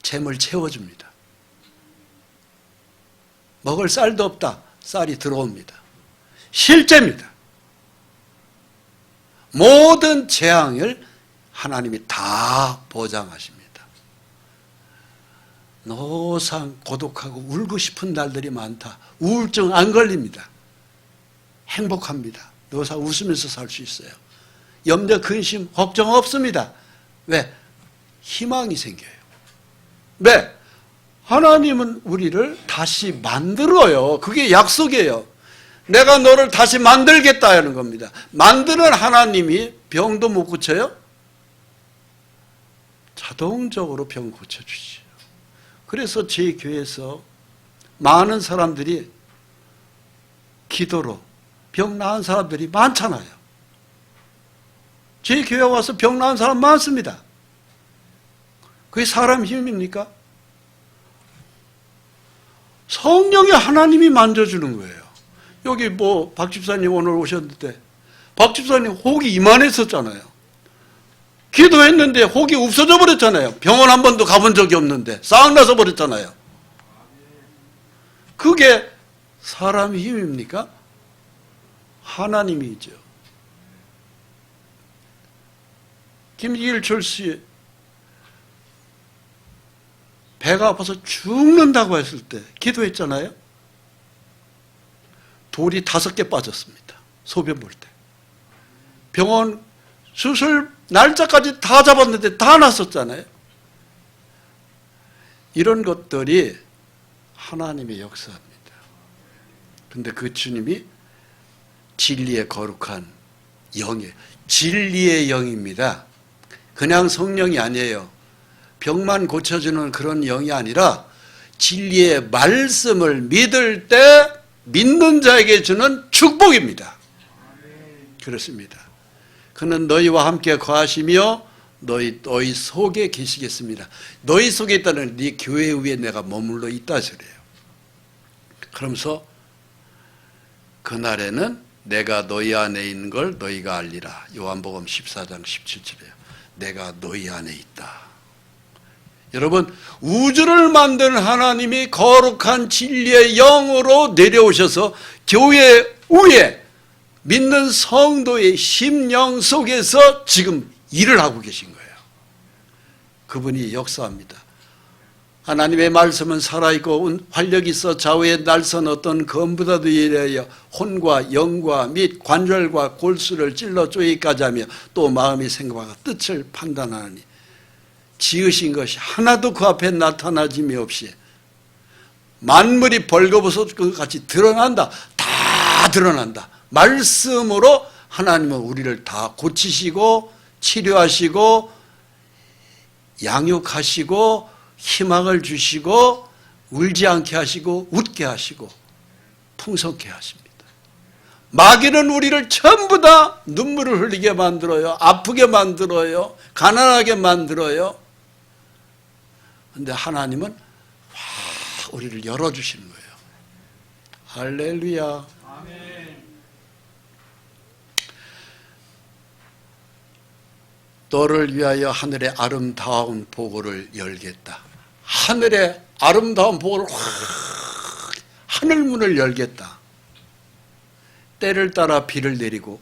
재물 채워줍니다. 먹을 쌀도 없다. 쌀이 들어옵니다. 실제입니다. 모든 재앙을 하나님이 다 보장하십니다. 노상 고독하고 울고 싶은 날들이 많다. 우울증 안 걸립니다. 행복합니다. 노상 웃으면서 살 수 있어요. 염려, 근심, 걱정 없습니다. 왜? 희망이 생겨요. 왜? 하나님은 우리를 다시 만들어요. 그게 약속이에요. 내가 너를 다시 만들겠다 하는 겁니다. 만드는 하나님이 병도 못 고쳐요? 자동적으로 병 고쳐주시죠. 그래서 제 교회에서 많은 사람들이 기도로 병 나은 사람들이 많잖아요. 제 교회 와서 병 나은 사람 많습니다. 그게 사람 힘입니까? 성령의 하나님이 만져주는 거예요. 여기 뭐 박 집사님 오늘 오셨는데 박 집사님 혹이 이만했었잖아요. 기도했는데 혹이 없어져 버렸잖아요. 병원 한 번도 가본 적이 없는데 싹 나서 버렸잖아요. 그게 사람의 힘입니까? 하나님이죠. 김일철 씨 배가 아파서 죽는다고 했을 때 기도했잖아요. 돌이 5개 빠졌습니다. 소변 볼 때. 병원 수술 날짜까지 다 잡았는데 다 났었잖아요. 이런 것들이 하나님의 역사입니다. 그런데 그 주님이 진리의 거룩한 영이에요. 진리의 영입니다. 그냥 성령이 아니에요. 병만 고쳐주는 그런 영이 아니라 진리의 말씀을 믿을 때 믿는 자에게 주는 축복입니다. 그렇습니다. 그는 너희와 함께 거하시며 너희 속에 계시겠습니다. 너희 속에 있다는 네 교회 위에 내가 머물러 있다 소리예요. 그러면서 그날에는 내가 너희 안에 있는 걸 너희가 알리라. 요한복음 14장 17절이에요. 내가 너희 안에 있다. 여러분, 우주를 만든 하나님이 거룩한 진리의 영으로 내려오셔서 교회 위에 믿는 성도의 심령 속에서 지금 일을 하고 계신 거예요. 그분이 역사합니다. 하나님의 말씀은 살아있고 활력이 있어 좌우에 날선 어떤 검보다도 이래여 혼과 영과 및 관절과 골수를 찔러 쪼이까지 하며 또 마음의 생각과 뜻을 판단하니 지으신 것이 하나도 그 앞에 나타나짐이 없이 만물이 벌거벗은 것 같이 드러난다. 다 드러난다. 말씀으로 하나님은 우리를 다 고치시고 치료하시고 양육하시고 희망을 주시고 울지 않게 하시고 웃게 하시고 풍성케 하십니다. 마귀는 우리를 전부 다 눈물을 흘리게 만들어요. 아프게 만들어요. 가난하게 만들어요. 그런데 하나님은 우리를 열어주시는 거예요. 할렐루야. 아멘. 너를 위하여 하늘의 아름다운 보고를 열겠다. 하늘의 아름다운 보고를 하늘문을 열겠다. 때를 따라 비를 내리고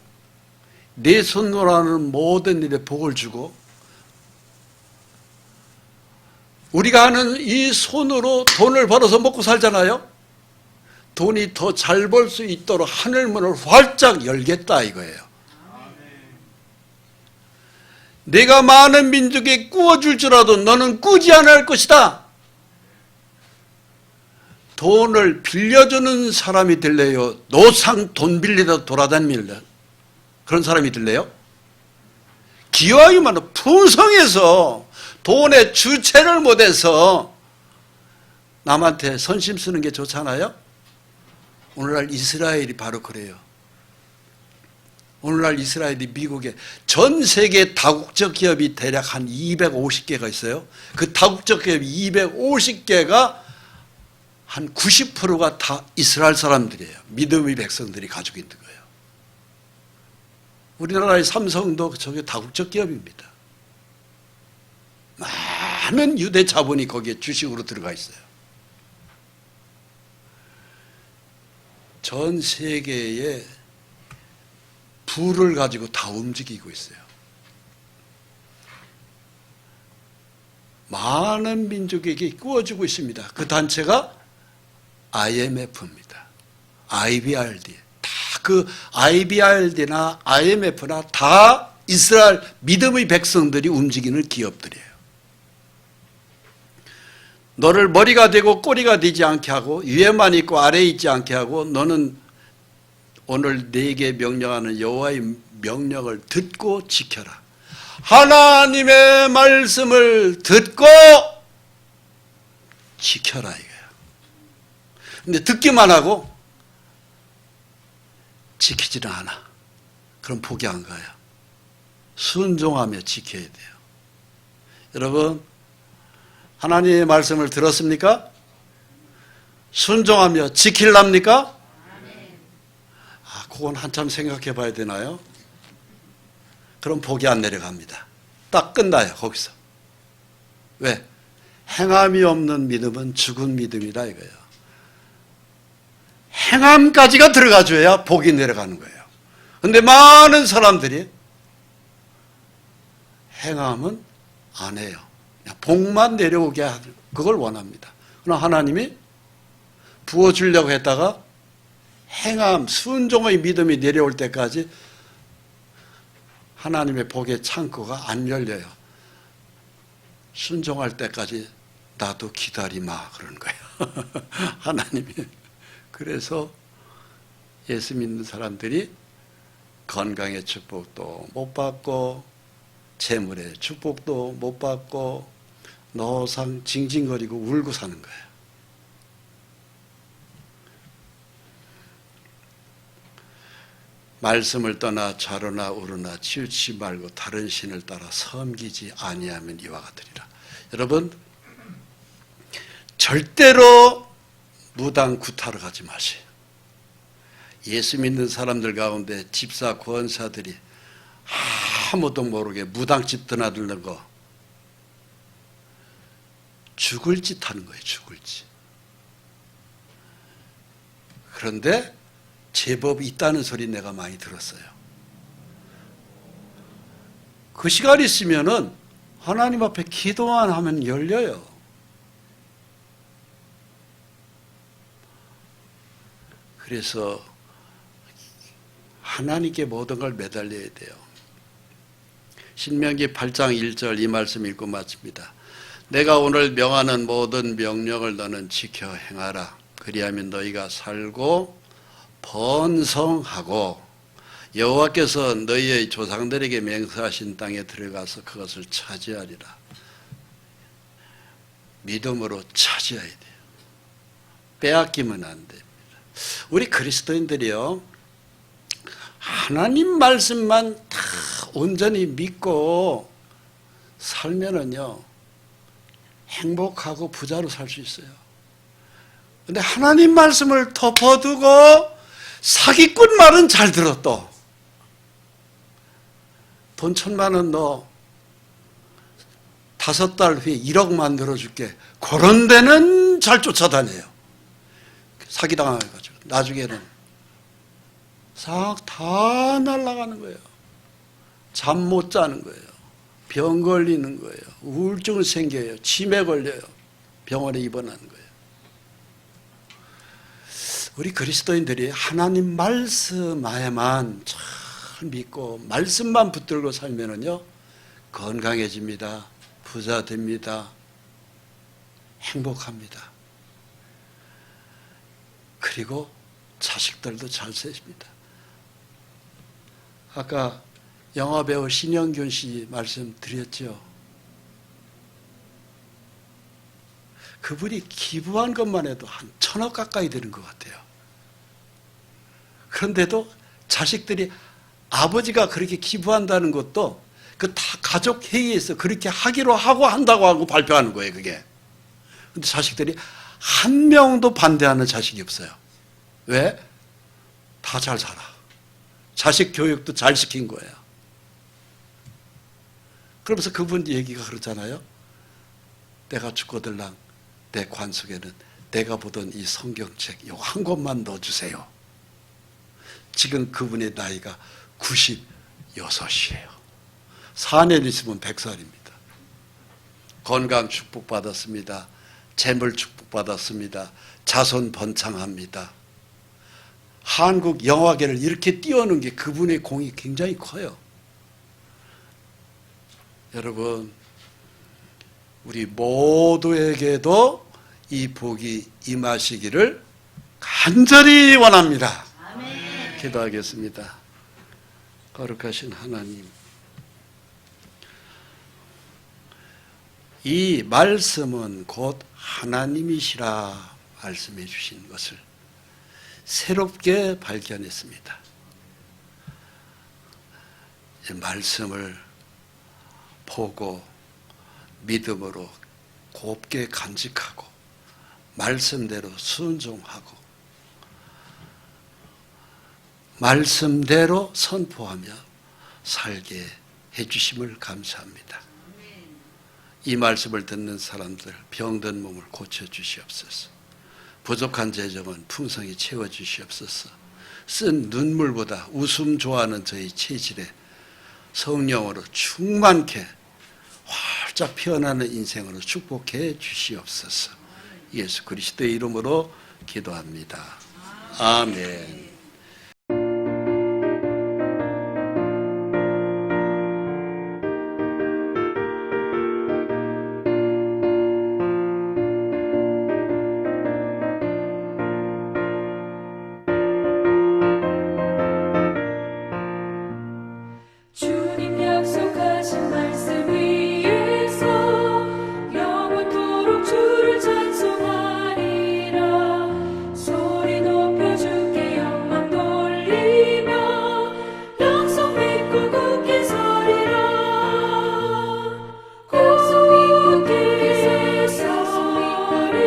내 손으로 하는 모든 일에 복을 주고 우리가 하는 이 손으로 돈을 벌어서 먹고 살잖아요. 돈이 더 잘 벌 수 있도록 하늘문을 활짝 열겠다 이거예요. 내가 많은 민족에 꾸어줄지라도 너는 꾸지 않을 것이다. 돈을 빌려주는 사람이 될래요? 노상 돈 빌리다 돌아다니는 그런 사람이 될래요? 기왕이면 풍성해서 돈의 주체를 못해서 남한테 선심 쓰는 게 좋잖아요. 오늘날 이스라엘이 바로 그래요. 오늘날 이스라엘이 미국에 전 세계 다국적 기업이 대략 한 250개가 있어요. 그 다국적 기업 250개가 한 90%가 다 이스라엘 사람들이에요. 믿음의 백성들이 가지고 있는 거예요. 우리나라의 삼성도 저게 다국적 기업입니다. 많은 유대 자본이 거기에 주식으로 들어가 있어요. 전 세계에 부를 가지고 다 움직이고 있어요. 많은 민족에게 꾸어주고 있습니다. 그 단체가 IMF입니다. IBRD. 다 그 IBRD나 IMF나 다 이스라엘 믿음의 백성들이 움직이는 기업들이에요. 너를 머리가 되고 꼬리가 되지 않게 하고 위에만 있고 아래에 있지 않게 하고 너는 오늘 네게 명령하는 여호와의 명령을 듣고 지켜라. 하나님의 말씀을 듣고 지켜라 이거야. 근데 듣기만 하고 지키지는 않아. 그럼 포기한 거야. 순종하며 지켜야 돼요. 여러분, 하나님의 말씀을 들었습니까? 순종하며 지킬랍니까? 그건 한참 생각해 봐야 되나요? 그럼 포기 안 내려갑니다. 딱 끝나요, 거기서. 왜? 행함이 없는 믿음은 죽은 믿음이다 이거예요. 행함까지가 들어가줘야 복이 내려가는 거예요. 근데 많은 사람들이 행함은 안 해요. 그냥 복만 내려오게 하는 그걸 원합니다. 그러나 하나님이 부어주려고 했다가 행함, 순종의 믿음이 내려올 때까지 하나님의 복의 창고가 안 열려요. 순종할 때까지 나도 기다리마 그러는 거예요. 하나님이. 그래서 예수 믿는 사람들이 건강의 축복도 못 받고 재물의 축복도 못 받고 노상 징징거리고 울고 사는 거예요. 말씀을 떠나 좌로나 우로나 치우치지 말고 다른 신을 따라 섬기지 아니하면 이와 같으리라. 여러분, 절대로 무당 구타로 가지 마세요. 예수 믿는 사람들 가운데 집사 권사들이 아무도 모르게 무당집 드나드는 거 죽을 짓 하는 거예요. 죽을 짓. 그런데 제법 있다는 소리 내가 많이 들었어요. 그 시간 있으면은 하나님 앞에 기도만 하면 열려요. 그래서 하나님께 모든 걸 매달려야 돼요. 신명기 8장 1절 이 말씀 읽고 마칩니다. 내가 오늘 명하는 모든 명령을 너는 지켜 행하라. 그리하면 너희가 살고 번성하고 여호와께서 너희의 조상들에게 맹세하신 땅에 들어가서 그것을 차지하리라. 믿음으로 차지해야 돼요. 빼앗기면 안 됩니다. 우리 그리스도인들이요, 하나님 말씀만 다 온전히 믿고 살면은요 행복하고 부자로 살 수 있어요. 근데 하나님 말씀을 덮어두고 사기꾼 말은 잘 들어. 또 돈 1,000만 원 너 5달 후에 1억 만들어줄게. 그런 데는 잘 쫓아다녀요. 사기당해가지고 나중에는 싹 다 날아가는 거예요. 잠 못 자는 거예요. 병 걸리는 거예요. 우울증 생겨요. 치매 걸려요. 병원에 입원하는 거예요. 우리 그리스도인들이 하나님 말씀에만 잘 믿고 말씀만 붙들고 살면은요 건강해집니다. 부자 됩니다. 행복합니다. 그리고 자식들도 잘 셉니다. 아까 영화배우 신영균 씨 말씀드렸죠. 그분이 기부한 것만 해도 한 1,000억 가까이 되는 것 같아요. 그런데도 자식들이 아버지가 그렇게 기부한다는 것도 그 다 가족 회의에서 그렇게 하기로 하고 한다고 하고 발표하는 거예요, 그게. 근데 자식들이 한 명도 반대하는 자식이 없어요. 왜? 다 잘 살아. 자식 교육도 잘 시킨 거예요. 그러면서 그분 얘기가 그러잖아요. 내가 죽거들랑 내 관 속에는 내가 보던 이 성경책 요 한 권만 넣어주세요. 지금 그분의 나이가 96이에요. 4년 있으면 100살입니다. 건강 축복받았습니다. 재물 축복받았습니다. 자손 번창합니다. 한국 영화계를 이렇게 띄워놓은 게 그분의 공이 굉장히 커요. 여러분, 우리 모두에게도 이 복이 임하시기를 간절히 원합니다. 기도하겠습니다. 거룩하신 하나님, 이 말씀은 곧 하나님이시라 말씀해 주신 것을 새롭게 발견했습니다. 이 말씀을 보고 믿음으로 곱게 간직하고 말씀대로 순종하고 말씀대로 선포하며 살게 해주심을 감사합니다. 이 말씀을 듣는 사람들 병든 몸을 고쳐주시옵소서. 부족한 재정은 풍성히 채워주시옵소서. 쓴 눈물보다 웃음 좋아하는 저희 체질에 성령으로 충만케 활짝 피어나는 인생으로 축복해 주시옵소서. 예수 그리스도의 이름으로 기도합니다. 아멘. 주님 약속하신 말씀 위에서 영원토록 주를 찬송하리라. 소리 높여 주께 영광 돌리며 약속 믿고 굳게 서리라. 굳게 서리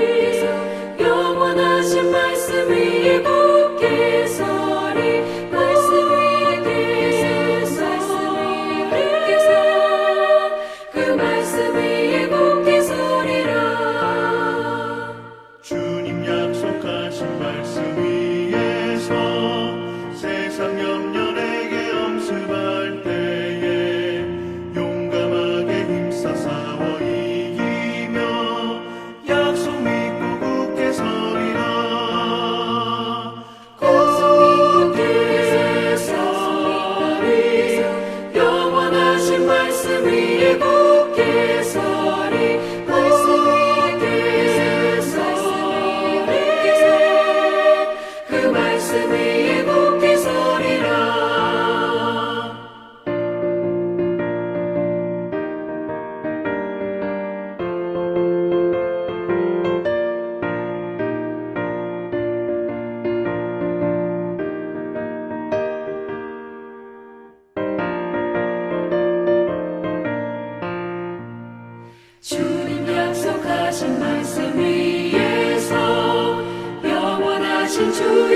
영원하신 말씀 위에 굳게 서리. 말씀 그 말씀 위에 굳게 서리라. 주님 약속하신 말씀 위에서 세상 염려에게 엄습할 때에 용감하게 힘써 싸워 이기며 약속 믿고 굳게 서리라. 굳게 서리 영원하신 말씀 위에 굳게 서리. 말씀 위에 서리 그 말씀 위에 굳게 서리라. 주님 약속하신 말씀 위에서 영원하신 주